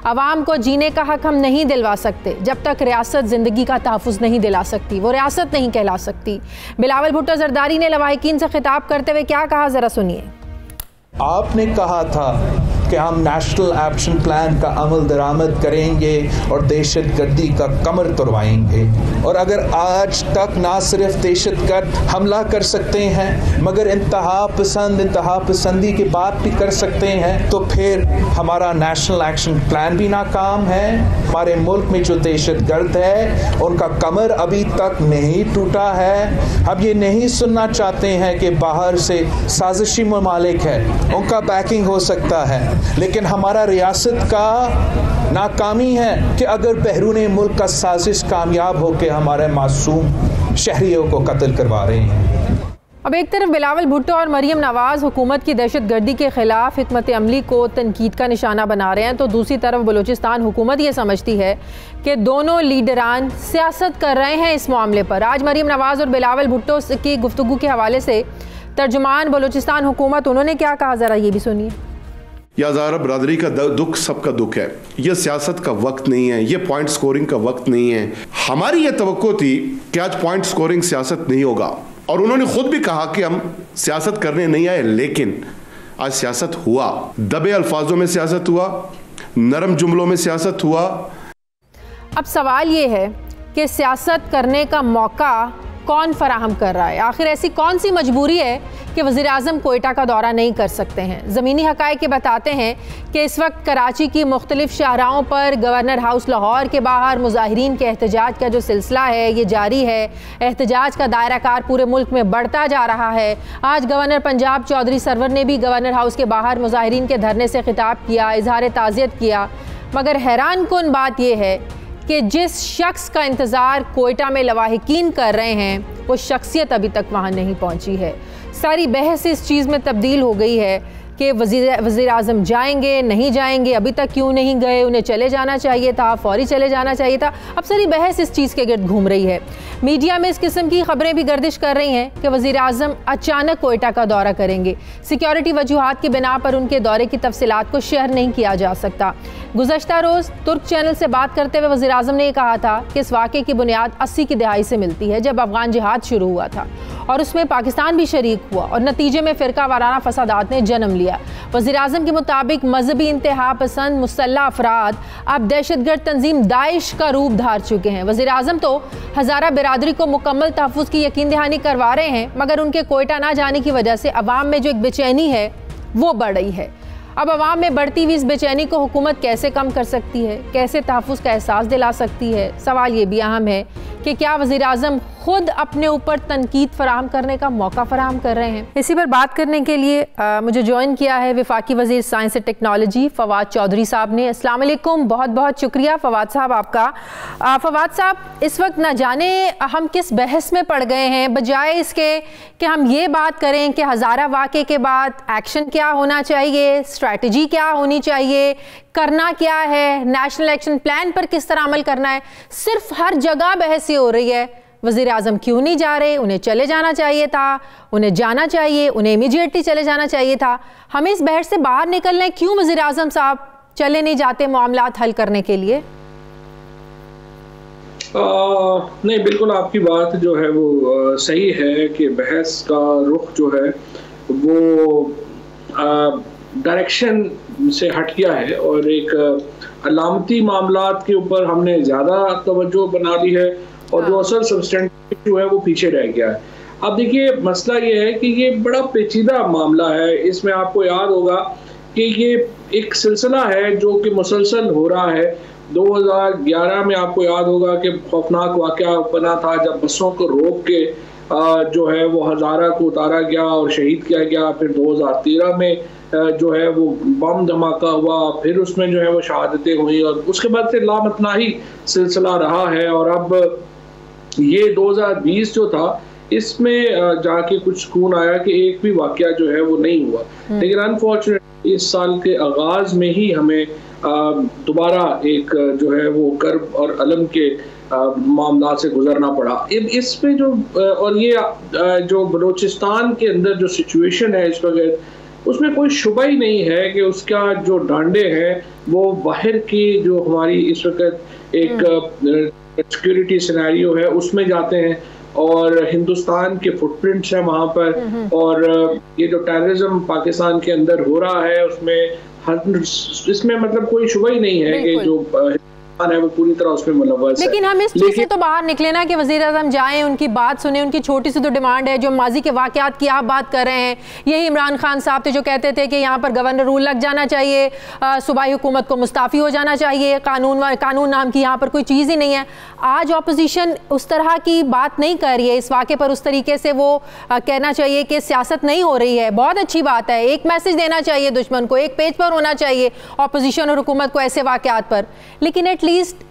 अवाम को जीने का हक हम नहीं दिलवा सकते जब तक रियासत ज़िंदगी का तहफ़्फ़ुज़ नहीं दिला सकती, वो रियासत नहीं कहला सकती। बिलावल भुट्टो ज़रदारी ने लवाहिकीन से खिताब करते हुए क्या कहा, ज़रा सुनिए। आपने कहा था कि हम नेशनल एक्शन प्लान का अमल दरामद करेंगे और दहशतगर्दी का कमर तोड़वाएंगे, और अगर आज तक ना सिर्फ दहशतगर्द हमला कर सकते हैं मगर इंतहा पसंदी की बात भी कर सकते हैं, तो फिर हमारा नेशनल एक्शन प्लान भी नाकाम है। हमारे मुल्क में जो दहशतगर्द है उनका कमर अभी तक नहीं टूटा है। हम ये नहीं सुनना चाहते हैं कि बाहर से साजिशी ममालिक है, उनका बैकिंग हो सकता है, लेकिन हमारा रियासत का नाकामी है कि अगर बैरून मुल्क का साजिश कामयाब होकर हमारे मासूम शहरियों को कत्ल करवा रहे हैं। अब एक तरफ बिलावल भुट्टो और मरियम नवाज़ हुकूमत की दहशतगर्दी के खिलाफ हिकमत अमली को तनकीद का निशाना बना रहे हैं, तो दूसरी तरफ बलूचिस्तान हुकूमत ये समझती है कि दोनों लीडरान सियासत कर रहे हैं इस मामले पर। आज मरियम नवाज़ और बिलावल भुट्टो की गुफ्तगू के हवाले से तर्जुमान बलूचिस्तान हुकूमत उन्होंने क्या कहा, ज़रा ये भी सुनिए। या हज़ारा बरादरी का दुख सबका दुख है, ये सियासत का वक्त नहीं है, ये पॉइंट स्कोरिंग का वक्त नहीं है। हमारी ये तवक्को थी कि आज पॉइंट स्कोरिंग सियासत नहीं होगा, और उन्होंने खुद भी कहा कि हम सियासत करने नहीं आए, लेकिन आज सियासत हुआ। दबे अल्फाजों में सियासत हुआ, नरम जुमलों में सियासत हुआ। अब सवाल ये है कि सियासत करने का मौका कौन फराहम कर रहा है? आखिर ऐसी कौन सी मजबूरी है कि वज़ीर आज़म कोयटा का दौरा नहीं कर सकते हैं? ज़मीनी हक़ाइक़ ये बताते हैं कि इस वक्त कराची की मुख्तलिफ शाहराहों पर गवर्नर हाउस लाहौर के बाहर मुज़ाहिरीन के एहतजाज का जो सिलसिला है ये जारी है। एहतजाज का दायरा कार पूरे मुल्क में बढ़ता जा रहा है। आज गवर्नर पंजाब चौधरी सरवर ने भी गवर्नर हाउस के बाहर मुज़ाहिरीन के धरने से खिताब किया, इजहार ताज़ियत किया, मगर हैरान कुन बात यह है कि जिस शख्स का इंतज़ार कोयटा में लवाहिकीन कर रहे हैं वो शख्सियत अभी तक वहाँ नहीं पहुँची है। सारी बहस इस चीज़ में तब्दील हो गई है कि वज़ीर आज़म जाएंगे नहीं जाएंगे, अभी तक क्यों नहीं गए, उन्हें चले जाना चाहिए था, फौरी चले जाना चाहिए था। अब सारी बहस इस चीज़ के गिर्द घूम रही है। मीडिया में इस किस्म की खबरें भी गर्दिश कर रही हैं कि वज़ीर आज़म अचानक कोयटा का दौरा करेंगे। सिक्योरिटी वजूहात की बिना पर उनके दौरे की तफसीलात को शेयर नहीं किया जा सकता। गुज़श्ता रोज़ तुर्क चैनल से बात करते हुए वज़ीर आज़म ने कहा था कि इस वाक़े की बुनियाद 80 की दहाई से मिलती है, जब अफ़गान जिहाद शुरू हुआ था और उसमें पाकिस्तान भी शरीक हुआ और नतीजे में फ़िरका वाराना फसादात ने जन्म लिया। वज़ीर आज़म के मुताबिक मजहबी इंतहा पसंद मुसल्लह अफराद अब दहशतगर्द तंजीम दाइश का रूप धार चुके हैं। वज़ीर आज़म तो हज़ारा बिरादरी को मुकम्मल तहफ़्फ़ुज़ की यकीन दहानी करवा रहे हैं, मगर उनके कोयटा ना जाने की वजह से अवाम में जो एक बेचैनी है वो बढ़ रही है। अब अवाम में बढ़ती हुई इस बेचैनी को हुकूमत कैसे कम कर सकती है, कैसे तहफ़्फ़ुज़ का एहसास दिला सकती है? सवाल ये भी अहम है कि क्या वज़ीर आज़म खुद अपने ऊपर तनकीद फराहम करने का मौका फराहम कर रहे हैं? इसी पर बात करने के लिए मुझे ज्वाइन किया है वफाकी वज़ीर साइंस एंड टेक्नोलॉजी फ़वाद चौधरी साहब ने। अस्सलाम वालेकुम, बहुत बहुत शुक्रिया फ़वाद साहब आपका। फ़वाद साहब, इस वक्त न जाने हम किस बहस में पड़ गए हैं, बजाय इसके कि हम ये बात करें कि हज़ारा वाक़े के बाद एक्शन क्या होना चाहिए, स्ट्रैटेजी क्या होनी चाहिए, करना क्या है, नेशनल एक्शन प्लान पर किस तरह अमल करना है, सिर्फ हर जगह बहस हो रही है। वज़ीर आज़म क्यों नहीं जा रहे, उन्हें चले जाना चाहिए था, उन्हें जाना चाहिए, उन्हें इमीडिएटली चले जाना चाहिए था। हमें इस बहस से बाहर निकलना है, क्यों वज़ीर आज़म साहब चले नहीं जाते मामलात हल करने के लिए? नहीं, बिल्कुल आपकी बात जो है वो सही है कि बहस का रुख जो है वो डायरेक्शन से हट गया है और एक अलामती मामलात के ऊपर हमने ज़्यादा तवज्जो बना ली है और जो असल सब्सटेंटिव इशू है वो पीछे रह गया है। अब देखिए, मसला ये है कि ये बड़ा पेचीदा मामला है। इसमें आपको याद होगा कि ये एक सिलसिला है जो कि मुसलसल हो रहा है। 2011 में आपको याद होगा कि खौफनाक वाक़या बना था जब बसों को रोक के जो है वो हज़ारा को उतारा गया और शहीद किया गया। फिर 2013 में जो है वो बम धमाका हुआ, फिर उसमें जो है वो शहादतें हुई और उसके बाद से लामतनाही सिलसिला रहा है। और अब ये 2020 जो था इसमें जाके कुछ सुकून आया कि एक भी वाक़या जो है वो नहीं हुआ। लेकिन अनफॉर्चुनेटली इस साल के आगाज़ में ही हमें दोबारा एक जो है वो कर्ब और अलम के मामला से गुजरना पड़ा। इस पे जो और ये जो बलूचिस्तान के अंदर जो सिचुएशन है इस वक्त, उसमें कोई शुबा ही नहीं है कि उसका जो डांडे हैं वो बाहर की जो हमारी इस वक्त एक सिक्योरिटी सिनेरियो है उसमें जाते हैं और हिंदुस्तान के फुटप्रिंट्स हैं वहाँ पर। और ये जो टेररिज्म पाकिस्तान के अंदर हो रहा है उसमें इसमें मतलब कोई शुबा ही नहीं है कि जो है वो पूरी तरह उसमें मुलव्वस है। लेकिन हम इस चीज़ से तो बाहर निकले ना कि वज़ीर आज़म जाएं, उनकी बात सुने, उनकी छोटी सी तो डिमांड है। जो माजी के वाक़यात की आप बात कर रहे हैं, यही इमरान खान साहब थे जो कहते थे कि यहाँ पर गवर्नर रूल लग जाना चाहिए, सूबाई हुकूमत को मुस्ताफ़ी हो जाना चाहिए, कानून नाम की यहाँ पर कोई चीज़ ही नहीं है। आज अपोजिशन उस तरह की बात नहीं कर रही है, इस वाक़े पर उस तरीके से वो कहना चाहिए कि सियासत नहीं हो रही है। बहुत अच्छी बात है, एक मैसेज देना चाहिए दुश्मन को, एक पेज पर होना चाहिए अपोजिशन और हुकूमत को ऐसे वाक़यात पर, लेकिन एटलीस्ट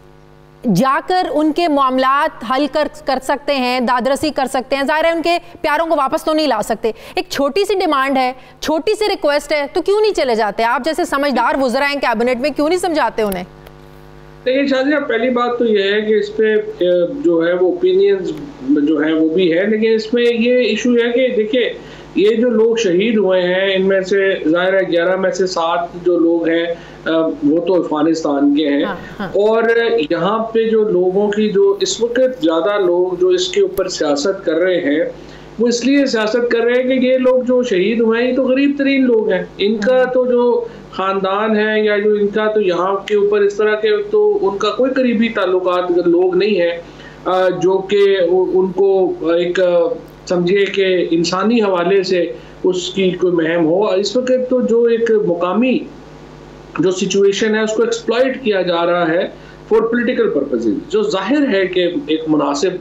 जाकर उनके मामलात हल कर सकते हैं, दादरसी कर सकते हैं। ज़ाहिर है उनके प्यारों को वापस तो नहीं ला सकते। एक छोटी सी डिमांड है, छोटी सी रिक्वेस्ट है, तो क्यों नहीं चले जाते? आप जैसे समझदार वुज़रा हैं कैबिनेट में, क्यों नहीं समझाते उन्हें? देखिए शाजिया, पहली बात तो यह है कि इस पे जो है वो ओपिनियंस जो है वो भी है, लेकिन इसमें ये इशू है कि देखिए ये जो लोग शहीद हुए हैं इनमें से ज़ाहिर है 11 में से 7 जो लोग हैं वो तो अफगानिस्तान के हैं। हाँ। और यहाँ पे जो लोगों की जो इस वक्त ज़्यादा लोग जो इसके ऊपर सियासत कर रहे हैं वो इसलिए सियासत कर रहे हैं कि ये लोग जो शहीद हुए हैं ये तो गरीब तरीन लोग हैं। इनका तो जो ख़ानदान है या जो इनका तो यहाँ के ऊपर इस तरह के तो उनका कोई करीबी ताल्लुकात लोग नहीं है जो कि उनको एक समझिए कि इंसानी हवाले से उसकी कोई मुहिम हो। इस वक्त तो जो एक मुकामी जो सिचुएशन है उसको एक्सप्लॉइट किया जा रहा है फॉर पॉलिटिकल पर्पसेस, जो जाहिर है कि एक मुनासिब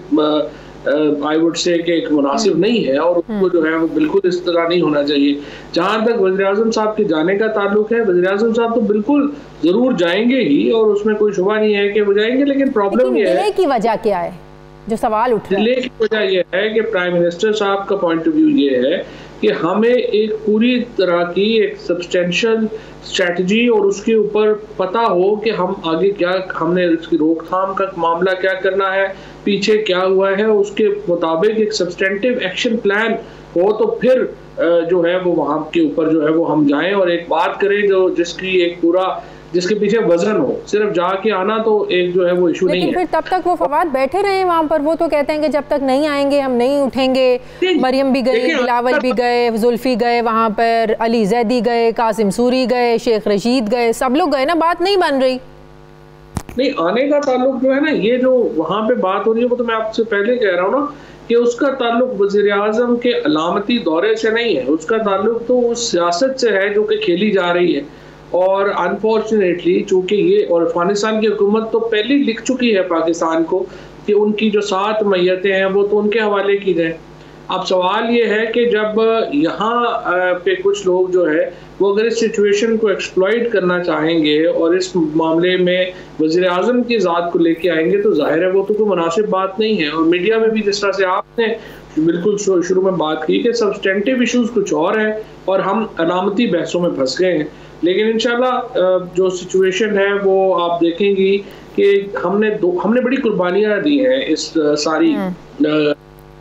आई वुड से कि एक मुनासिब नहीं है, और उसको जो है वो बिल्कुल इस तरह नहीं होना चाहिए। जहाँ तक वज़ीर-ए-आज़म साहब के जाने का ताल्लुक है, वज़ीर-ए-आज़म साहब तो बिल्कुल जरूर जाएंगे ही, और उसमें कोई शुबा नहीं है कि वो जाएंगे, लेकिन प्रॉब्लम ये है की वजह क्या है जो सवाल उठ रहा है। डिले की वजह यह है कि प्राइम मिनिस्टर साहब का पॉइंट ऑफ व्यू ये है कि हमें एक पूरी तरह की एक सब्सटेंशियल स्ट्रेटजी और उसके ऊपर पता हो कि हम आगे क्या, हमने इसकी रोकथाम का मामला क्या करना है, पीछे क्या हुआ है, उसके मुताबिक एक सब्सटेंटिव एक्शन प्लान हो, तो फिर जो है वो वहाँ के ऊपर जो है वो हम जाएं और एक बात करें जो जिसकी एक पूरा जिसके पीछे वजन हो। सिर्फ जाके आना तो एक जो है वो इशू नहीं है। लेकिन फिर तब तक वो फवाद बैठे रहे वहाँ पर, वो तो कहते हैं कि जब तक नहीं आएंगे हम नहीं उठेंगे। मरियम भी गई, बिलावल भी गए, जुल्फी गए वहाँ पर, अली जैदी गए, कासिम सूरी गए, शेख रशीद गए, सब लोग गए ना, बात नहीं बन रही। नहीं, आने का ताल्लुक जो है ना, ये जो वहाँ पे बात हो रही है वो तो मैं आपसे पहले कह रहा हूँ ना कि उसका ताल्लुक वज़ीर-ए-आज़म के अलामती दौरे से नहीं है, उसका ताल्लुक तो उस सियासत से है जो कि खेली जा रही है। और अनफॉर्चुनेटली चूंकि ये, और अफगानिस्तान की हुकूमत तो पहले लिख चुकी है पाकिस्तान को कि उनकी जो 7 मैयतें हैं वो तो उनके हवाले की जाए। अब सवाल ये है कि जब यहाँ पे कुछ लोग जो है वो अगर इस सिचुएशन को एक्सप्लॉइट करना चाहेंगे और इस मामले में वज़ीर-ए-आज़म की ज़ात को लेके आएंगे, तो जाहिर है वो तो कोई मुनासिब बात नहीं है। और मीडिया में भी जिस तरह से आपने बिल्कुल शुरू में बात की कि सब्सटेंटिव इश्यूज कुछ और हैं और हम अलामती बहसों में फंस गए हैं, लेकिन इंशाल्लाह जो सिचुएशन है वो आप देखेंगी कि हमने बड़ी कुर्बानियां दी हैं इस सारी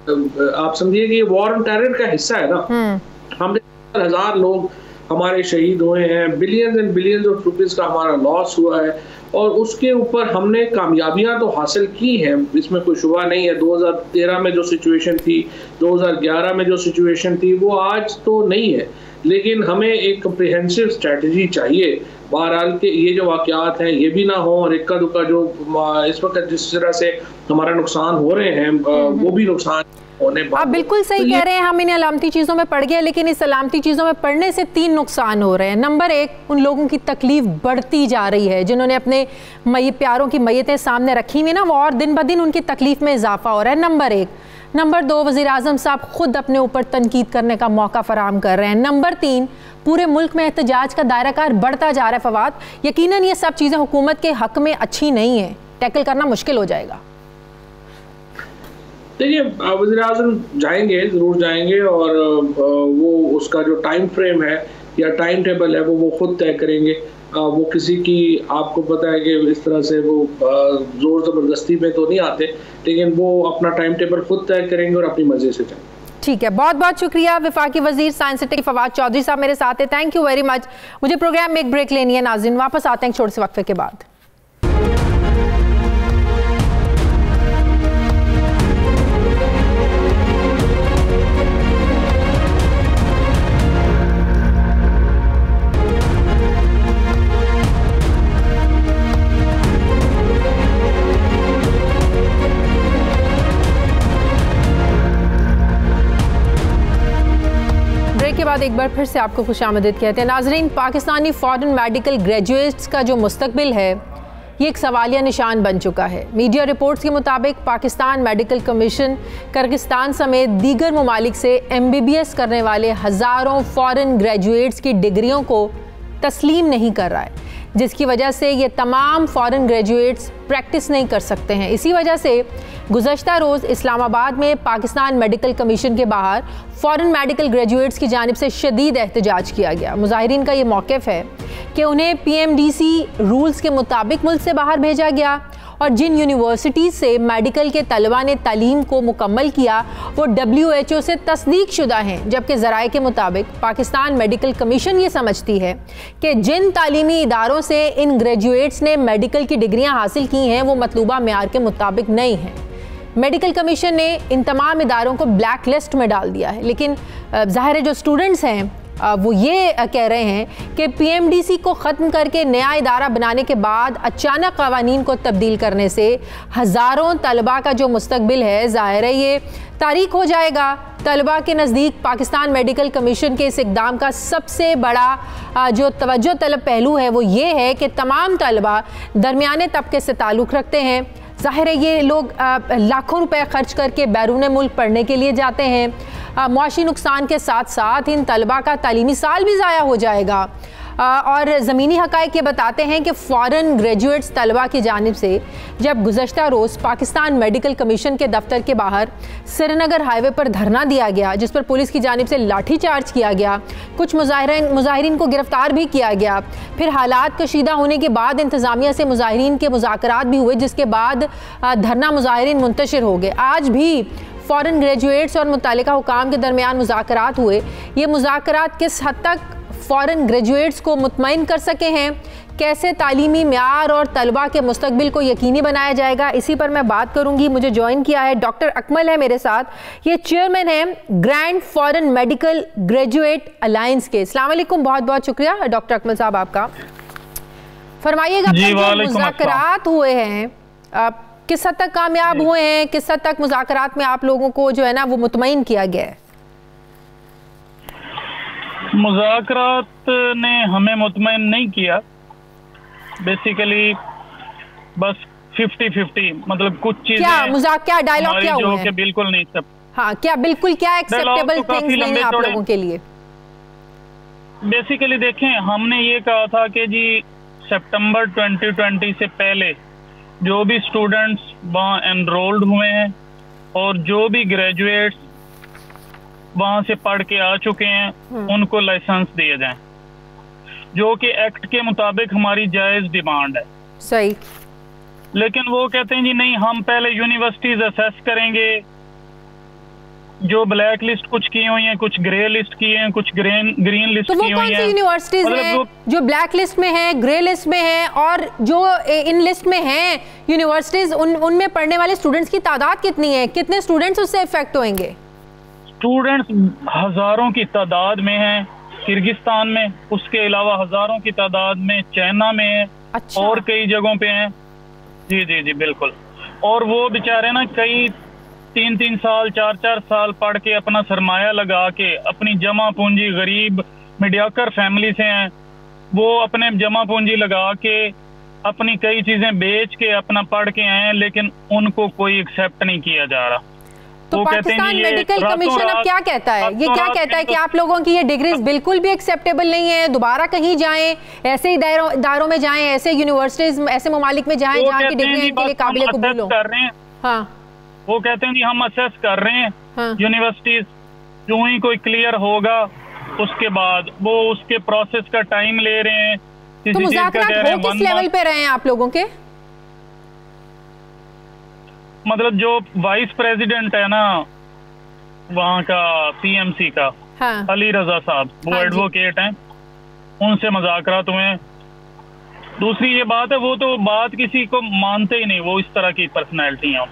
आप समझिए कि ये वॉर ऑन टेरर का हिस्सा है ना। हमने 1000 लोग हमारे शहीद हुए हैं, billions and billions of rupees का हमारा लॉस हुआ है, और उसके ऊपर हमने कामयाबियां तो हासिल की हैं, इसमें कोई शुबा नहीं है। 2013 में जो सिचुएशन थी, 2011 में जो सिचुएशन थी, वो आज तो नहीं है, लेकिन हमें एक कम्प्रिहेंसिव स्ट्रेटजी चाहिए। बहरहाल के ये जो वाक़यात हैं ये भी ना हो, और इक्का दुक्का जो इस वक्त जिस तरह से हमारा नुकसान हो रहे हैं वो भी नुकसान होने। आप बिल्कुल सही कह रहे हैं, हम इन अलामती चीज़ों में पड़ गए, लेकिन इस अलामती चीज़ों में पड़ने से 3 नुकसान हो रहे हैं। नंबर 1, उन लोगों की तकलीफ बढ़ती जा रही है जिन्होंने अपने प्यारों की मैयतें सामने रखी हुई ना, वो और दिन ब दिन उनकी तकलीफ में इजाफा हो रहा है, नंबर 1। नंबर 2, वज़ीर-ए-आज़म साहब खुद अपने ऊपर तनकीद करने का मौका फराहम कर रहे हैं। नंबर 3, पूरे मुल्क में एहतजाज का दायरा कार बढ़ता जा रहा है। फवाद, यकीनन ये सब चीज़ें हुकूमत के हक में अच्छी नहीं है, टैकल करना मुश्किल हो जाएगा। देखिए, वज़ीर-ए-आज़म जाएंगे, ज़रूर जाएंगे, और वो उसका जो टाइम फ्रेम है या टाइम टेबल है वो खुद तय करेंगे। वो किसी की, आपको पता है कि इस तरह से वो ज़ोर ज़बरदस्ती में तो नहीं आते, लेकिन वो अपना टाइम टेबल खुद तय करेंगे और अपनी मर्जी से जाएंगे। ठीक है, बहुत बहुत शुक्रिया। वफाकी वजीर साइंस सिटी फवाद चौधरी साहब मेरे साथ है, थैंक यू वेरी मच। मुझे प्रोग्राम में एक ब्रेक लेनी है नाज़रीन, वापस आते हैं छोटे से वक्फे के बाद। के बाद एक बार फिर से आपको खुशामदीद कहते हैं। नाजरीन, पाकिस्तानी फॉरेन मेडिकल ग्रेजुएट्स का जो मुस्तकबिल है ये एक सवालिया निशान बन चुका है। मीडिया रिपोर्ट्स के मुताबिक पाकिस्तान मेडिकल कमीशन किर्गिस्तान समेत दीगर ममालिक से MBBS करने वाले हज़ारों फॉरेन ग्रेजुएट्स की डिग्रियों को तस्लीम नहीं कर रहा है, जिसकी वजह से ये तमाम फॉरेन ग्रेजुएट्स प्रैक्टिस नहीं कर सकते हैं। इसी वजह से गुज़श्ता रोज़ इस्लामाबाद में पाकिस्तान मेडिकल कमीशन के बाहर फॉरेन मेडिकल ग्रेजुएट्स की जानिब से शदीद एहतजाज किया गया। मुजाहिरीन का ये मौक़िफ़ है कि उन्हें PMDC रूल्स के मुताबिक मुल्क से बाहर भेजा गया, और जिन यूनिवर्सिटीज़ से मेडिकल के तलबा ने तालीम को मुकम्मल किया वो WHO से तस्दीक शुदा हैं, जबकि ज़राए के मुताबिक पाकिस्तान मेडिकल कमीशन ये समझती है कि जिन तालीमी इदारों से इन ग्रेजुएट्स ने मेडिकल की डिग्रियां हासिल की हैं वो मतलूबा मेयार के मुताबिक नहीं हैं। मेडिकल कमीशन ने इन तमाम इदारों को ब्लैक लिस्ट में डाल दिया है, लेकिन ज़ाहिर है जो स्टूडेंट्स हैं वो ये कह रहे हैं कि PMDC को ख़त्म करके नया इदारा बनाने के बाद अचानक क़वानीन को तब्दील करने से हज़ारों तलबा का जो मुस्तकबिल है ज़ाहिर है ये तारीख हो जाएगा। तलबा के नज़दीक पाकिस्तान मेडिकल कमीशन के इस इक़दाम का सबसे बड़ा जो तवज्जो तलब पहलू है वो ये है कि तमाम तलबा दरमियाने तबके से ताल्लुक़ रखते हैं, जाहिर है ये लोग लाखों रुपए खर्च करके बैरून मुल्क पढ़ने के लिए जाते हैं। मुआशी नुकसान के साथ साथ इन तलबा का तालीमी साल भी ज़ाया हो जाएगा। और ज़मीनी हक़ाइक़ ये बताते हैं कि फ़ॉरेन ग्रेजुएट्स तलबा की जानिब से जब गुज़श्ता रोज़ पाकिस्तान मेडिकल कमीशन के दफ्तर के बाहर श्रीनगर हाईवे पर धरना दिया गया, जिस पर पुलिस की जानिब से लाठी चार्ज किया गया, कुछ मुज़ाहिरीन को गिरफ़्तार भी किया गया, फिर हालात कशीदा होने के बाद इंतज़ामिया से मुज़ाहिरीन के मुज़ाकरात भी हुए, जिसके बाद धरना मुज़ाहिरीन मुंतशिर हो गए। आज भी फ़ॉरेन ग्रेजुएट्स और मुतल्लिका हुकाम के दरमियान मुज़ाकरात हुए। ये मुज़ाकरात किस हद तक फ़ॉरेन ग्रेजुएट्स को मुतमईन कर सके हैं, कैसे तालीमी म्यार और तलबा के मुस्तकबिल को यकीनी बनाया जाएगा, इसी पर मैं बात करूंगी। मुझे ज्वाइन किया है डॉक्टर अकमल है मेरे साथ, ये चेयरमैन है grand foreign medical graduate alliance के। अस्सलाम वालेकुम, बहुत बहुत शुक्रिया डॉक्टर अकमल साहब आपका। फरमाइएगा, जो मुज़ाकरात हुए हैं किस हद तक कामयाब हुए हैं, किस हद तक मुज़ाकरात में आप लोगों को जो है ना वो मुतमईन किया गया है? मुज़ाकरात ने हमें मुतमईन नहीं किया, बेसिकली बस 50-50, मतलब कुछ चीजें क्या डायलॉग क्या हुआ है? बिल्कुल नहीं सब। हाँ, क्या बिल्कुल क्या एक्सेप्टेबल थिंग्स नहीं है आप लोगों के लिए? बेसिकली देखें, हमने ये कहा था कि जी सितंबर 2020 से पहले जो भी स्टूडेंट्स वहाँ एनरोल्ड हुए हैं और जो भी ग्रेजुएट्स वहां से पढ़ के आ चुके हैं उनको लाइसेंस दिए जाएं, जो कि एक्ट के मुताबिक हमारी जायज डिमांड है। सही। लेकिन वो कहते हैं जी नहीं, हम पहले यूनिवर्सिटीज असेस करेंगे, जो ब्लैक लिस्ट कुछ की हुई हैं, कुछ ग्रे लिस्ट की हैं, कुछ ग्रीन लिस्ट की हुई हैं। तो वो कौन सी यूनिवर्सिटीज हैं जो ब्लैक लिस्ट में है, ग्रे लिस्ट में है, और जो इन लिस्ट में हैं यूनिवर्सिटीज, उनमें पढ़ने वाले स्टूडेंट्स की तादाद कितनी है? कितने स्टूडेंट्स उससे इफेक्ट होंगे? स्टूडेंट्स हजारों की तादाद में हैं किर्गिस्तान में, उसके अलावा हजारों की तादाद में चाइना में है। अच्छा। और कई जगहों पे हैं। जी जी जी बिल्कुल। और वो बेचारे ना कई 3-3 साल 4-4 साल पढ़ के अपना सरमाया लगा के, अपनी जमा पूंजी, गरीब मीडियाकर फैमिली से हैं, वो अपने जमा पूंजी लगा के अपनी कई चीजें बेच के अपना पढ़ के आए हैं, लेकिन उनको कोई एक्सेप्ट नहीं किया जा रहा। तो पाकिस्तान मेडिकल कमीशन अब क्या कहता है? ये क्या कहता है कि आप लोगों की ये डिग्रीज बिल्कुल भी एक्सेप्टेबल नहीं है, दोबारा कहीं जाएं, ऐसे ही इदारों में जाएं, ऐसे यूनिवर्सिटीज, ऐसे ममालिक में जाएं जहाँ की डिग्री इनके लिए काबिल कबूल हो? हाँ, वो कहते हैं कि हम असेस कर रहे हैं यूनिवर्सिटीज, जो ही कोई क्लियर होगा उसके बाद वो उसके प्रोसेस का टाइम ले रहे हैं। तो मुज़ाकरात हो किस लेवल पे रहे हैं आप लोगों के? मतलब जो वाइस प्रेसिडेंट है ना वहाँ का पीएमसी का, हाँ। अली रजा साहब, वो एडवोकेट हैं, उनसे मुज़ाकरात हुए हैं। दूसरी ये बात है, वो तो बात किसी को मानते ही नहीं, वो इस तरह की पर्सनैलिटी हैं।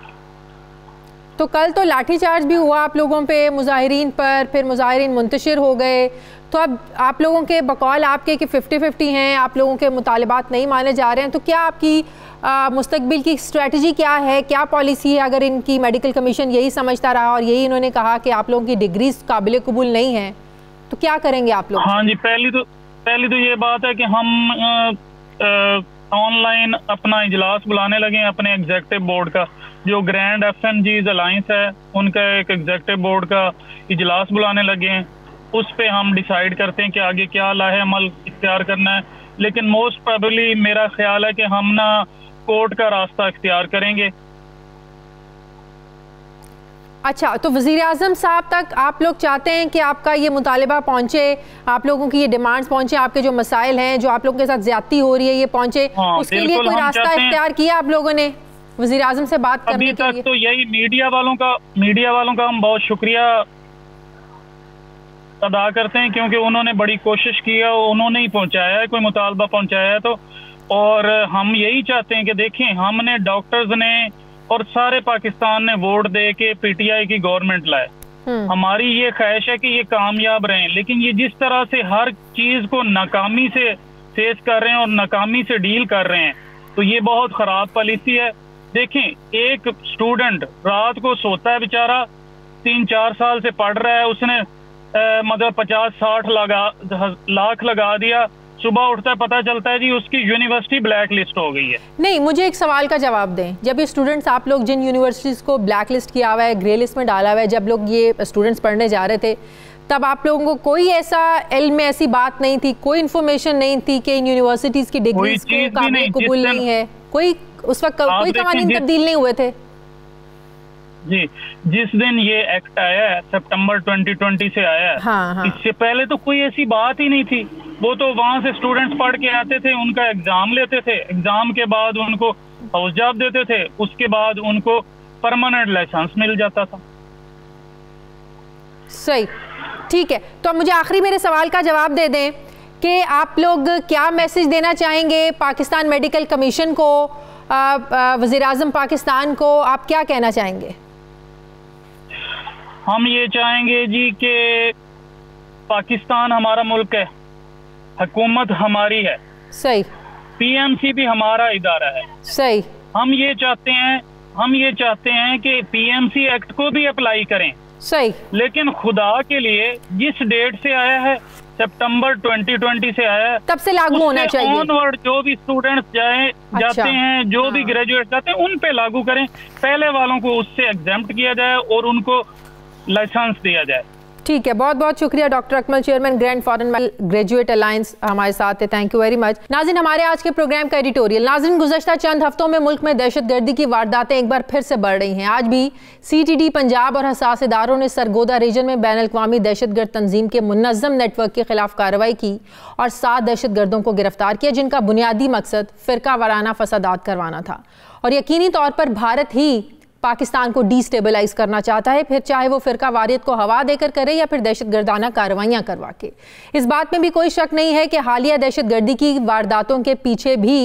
तो कल तो लाठीचार्ज भी हुआ आप लोगों पे, मुज़ाहिरीन पर, फिर मुज़ाहिरीन मुंतशिर हो गए। तो अब आप लोगों के बकौल आपके कि 50-50 हैं, आप लोगों के मुतालिबात नहीं माने जा रहे हैं, तो क्या आपकी मुस्तकबिल की स्ट्रेटजी क्या है, क्या पॉलिसी है? अगर इनकी मेडिकल कमीशन यही समझता रहा और यही इन्होंने कहा कि आप लोगों की डिग्रीज काबिल कबूल नहीं है, तो क्या करेंगे आप लोग? हाँ जी, पहली तो ये बात है कि हम ऑनलाइन अपना इजलास बुलाने लगे हैं अपने एग्जीक्यूटिव बोर्ड का, जो ग्रैंड एफएमजीज अलायंस है उनका एक एग्जीक्यूटिव बोर्ड का इजलास बुलाने लगे हैं। उस पे हम डिसाइड करते हैं कि आगे क्या लाहे अमल इख्तियार करना है। लेकिन मोस्ट प्रोबेबली मेरा ख्याल है कि हम ना कोर्ट का रास्ता इख्तियार करेंगे। अच्छा, तो वज़ीर आज़म साहब तक आप लोग चाहते हैं कि आपका ये मुतालिबा पहुंचे, आप लोगों की ये डिमांड्स पहुंचे, आपके जो मसाइल हैं, जो आप लोगों के साथ ज्यादती हो रही है, ये पहुंचे? उसके लिए कोई रास्ता इख्तियार किया आप लोगों ने वज़ीर आज़म से बात करने के लिए? अभी तक तो यही मीडिया वालों का हम बहुत शुक्रिया अदा करते हैं, क्योंकि उन्होंने बड़ी कोशिश की है, उन्होंने ही पहुंचाया है, कोई मुतालबा पहुंचाया है तो। और हम यही चाहते हैं कि देखें, हमने डॉक्टर्स ने और सारे पाकिस्तान ने वोट दे के पीटीआई की गवर्नमेंट लाए। हमारी ये ख्वाहिश है कि ये कामयाब रहें, लेकिन ये जिस तरह से हर चीज को नाकामी से फेस कर रहे हैं और नाकामी से डील कर रहे हैं, तो ये बहुत खराब पॉलिसी है। देखें, एक स्टूडेंट रात को सोता है बेचारा, 3-4 साल से पढ़ रहा है, उसने मतलब 50-60 लाख लगा दिया, सुबह उठता है पता चलता है जी उसकी यूनिवर्सिटी ब्लैक लिस्ट हो गई है। नहीं, मुझे एक सवाल का जवाब दें, जब ये स्टूडेंट्स, आप लोग जिन यूनिवर्सिटीज़ को ब्लैक लिस्ट किया हुआ है, ग्रे लिस्ट में डाला हुआ है, जब लोग ये स्टूडेंट्स पढ़ने जा रहे थे तब आप लोगों को कोई ऐसा इल्म में ऐसी बात नहीं थी, कोई इन्फॉर्मेशन नहीं थी कि इन यूनिवर्सिटीज़ की डिग्रीज को काबिल कबूल नहीं है, कोई उस वक्त कोई कवानीन तब्दील नहीं हुए थे? जी, जिस दिन ये एक्ट आया है सितंबर 2020 से आया है, हाँ। इससे पहले तो कोई ऐसी बात ही नहीं थी। वो तो वहाँ से स्टूडेंट्स पढ़ के आते थे, उनका एग्जाम लेते थे, एग्जाम के बाद उनको हाउस जॉब देते थे, उसके बाद उनको परमानेंट लाइसेंस मिल जाता था। सही, ठीक है। तो अब मुझे आखिरी मेरे सवाल का जवाब दे दें कि आप लोग क्या मैसेज देना चाहेंगे पाकिस्तान मेडिकल कमीशन को, वज़ीर आज़म पाकिस्तान को, आप क्या कहना चाहेंगे? हम ये चाहेंगे जी कि पाकिस्तान हमारा मुल्क है, हुकूमत हमारी है, सही, पीएमसी भी हमारा इदारा है, सही। हम ये चाहते हैं कि पीएमसी एक्ट को भी अप्लाई करें, सही। लेकिन खुदा के लिए जिस डेट से आया है, सितंबर 2020 से आया है, तब से लागू होना चाहिए। ऑनवर्ड जो भी स्टूडेंट्स जाते हैं, जो भी ग्रेजुएट जाते हैं, उन पे लागू करें। पहले वालों को उससे एग्जेम्प्ट किया जाए और उनको लाइसेंस दिया जाए। ठीक है, बहुत बहुत शुक्रिया doctor Akmal, chairman grand foreign graduate alliance हमारे साथ है, थैंक यू वेरी मच। नाज़रीन, हमारे आज के प्रोग्राम का एडिटोरियल। नाज़रीन, गुज़श्ता चंद हफ्तों में मुल्क में दहशतगर्दी की वारदातें एक बार फिर से बढ़ रही हैं। आज भी CTD पंजाब और हसास इदारों ने सरगोदा रीजन में बैन अल-अक़वामी दहशतगर्द तंजीम के मुनज़्ज़म नेटवर्क के खिलाफ कार्रवाई की और 7 दहशतगर्दों को गिरफ्तार किया, जिनका बुनियादी मकसद फ़िरका वाराना फसादात करवाना था। और यकीनी तौर पर भारत ही पाकिस्तान को डिस्टेबलाइज करना चाहता है, फिर चाहे वो फ़िरका वारियत को हवा देकर करे या फिर दहशतगर्दाना कार्रवाइयाँ करवा के। इस बात में भी कोई शक नहीं है कि हालिया दहशतगर्दी की वारदातों के पीछे भी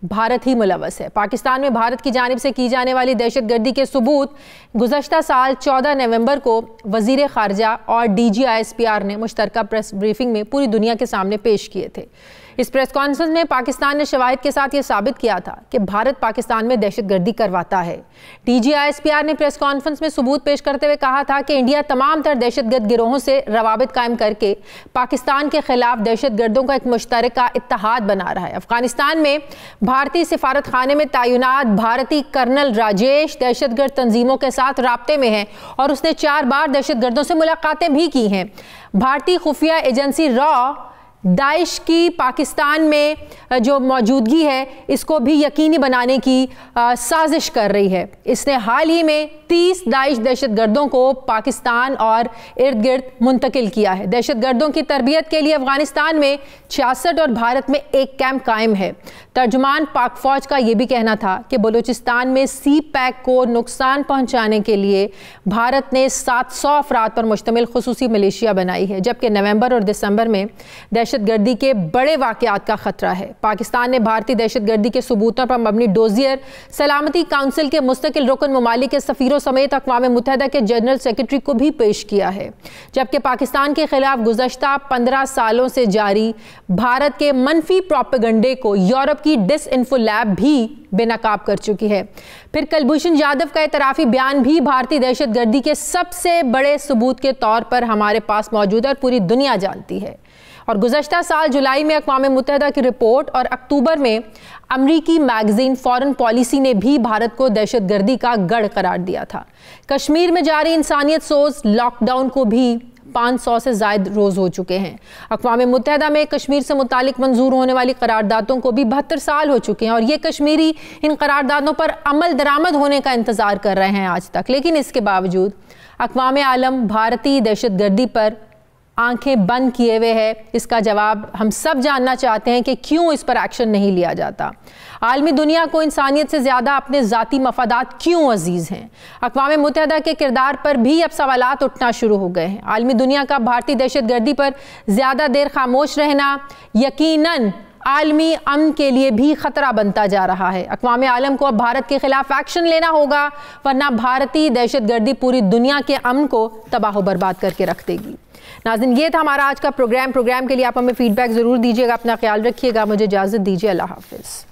भारत ही मुलव्वस है। पाकिस्तान में भारत की जानिब से की जाने वाली दहशतगर्दी के सबूत गुज़श्ता साल 14 नवंबर को वज़ीर ख़ारजा और DG ISPR ने मुश्तरका प्रेस ब्रीफिंग में पूरी दुनिया के सामने पेश किए थे। इस प्रेस कॉन्फ्रेंस में पाकिस्तान ने शवाहिद के साथ ये साबित किया था कि भारत पाकिस्तान में दहशतगर्दी करवाता है। DG ISPR ने प्रेस कॉन्फ्रेंस में सबूत पेश करते हुए कहा था कि इंडिया तमाम तर दहशतगर्द गिरोहों से रवाबित कायम करके पाकिस्तान के खिलाफ दहशतगर्दों का एक मुश्तरका इत्तेहाद बना रहा है। अफगानिस्तान में भारतीय सिफारत खाने में तैनात भारतीय कर्नल राजेश दहशतगर्द तंजीमों के साथ राब्ते में है और उसने 4 बार दहशतगर्दों से मुलाकातें भी की हैं। भारतीय खुफिया एजेंसी रॉ दाइश की पाकिस्तान में जो मौजूदगी है इसको भी यकीनी बनाने की साजिश कर रही है। इसने हाल ही में 30 दाइश दहशतगर्दों को पाकिस्तान और इर्द गिर्द मुंतकिल किया है। दहशतगर्दों की तरबियत के लिए अफगानिस्तान में 66 और भारत में 1 कैंप कायम है। तर्जुमान पाक फौज का यह भी कहना था कि बलूचिस्तान में CPAC को नुकसान पहुंचाने के लिए भारत ने 700 अफराद पर मुश्तमिल खुसूसी मलेशिया बनाई है, जबकि नवंबर और दिसंबर में दहशतगर्दी के बड़े वाक़यात का खतरा है। पाकिस्तान ने भारतीय दहशतगर्दी के सबूतों पर मबनी डोजियर सलामती काउंसिल के मुस्तकिल रुकन ममालिक के सफ़ीरों समेत अक़वाम मुत्तहिदा के जनरल सेक्रेटरी को भी पेश किया है। जबकि पाकिस्तान के खिलाफ गुज़श्ता 15 सालों से जारी भारत के मनफी प्रोपेगंडे को यूरोप की डिसइन्फो लैब भी बेनकाब कर चुकी है। फिर कुलभूषण जाधव का एतराफ़ी बयान भी भारतीय दहशतगर्दी के सबसे बड़े सबूत के तौर पर हमारे पास मौजूद है और पूरी दुनिया जानती है। और गुज़श्ता साल जुलाई में अक़वाम मुत्तहिदा की रिपोर्ट और अक्टूबर में अमरीकी मैगज़ीन फॉरेन पॉलिसी ने भी भारत को दहशतगर्दी का गढ़ करार दिया था। कश्मीर में जारी इंसानियत सोज लॉकडाउन को भी 500 से ज़ायद रोज़ हो चुके हैं। अक़वाम मुत्तहिदा में कश्मीर से मुतालिक मंजूर होने वाली करारदादों को भी 72 साल हो चुके हैं और ये कश्मीरी इन करारदादों पर अमल दरामद होने का इंतज़ार कर रहे हैं आज तक। लेकिन इसके बावजूद अक़वाम आलम भारतीय दहशतगर्दी पर आंखें बंद किए हुए है। इसका जवाब हम सब जानना चाहते हैं कि क्यों इस पर एक्शन नहीं लिया जाता। आलमी दुनिया को इंसानियत से ज़्यादा अपने ज़ाती मफादात क्यों अजीज़ हैं। अक़वाम मुत्तहिदा के किरदार पर भी अब सवालात उठना शुरू हो गए हैं। आलमी दुनिया का भारतीय दहशतगर्दी पर ज़्यादा देर खामोश रहना यकीनन आलमी अमन के लिए भी खतरा बनता जा रहा है। अक़वाम आलम को अब भारत के खिलाफ एक्शन लेना होगा, वरना भारतीय दहशतगर्दी पूरी दुनिया के अमन को तबाह बर्बाद करके रख देगी। नाज़रीन, ये था हमारा आज का प्रोग्राम के लिए आप हमें फीडबैक ज़रूर दीजिएगा। अपना ख्याल रखिएगा। मुझे इजाज़त दीजिए। अल्लाह हाफ़िज़।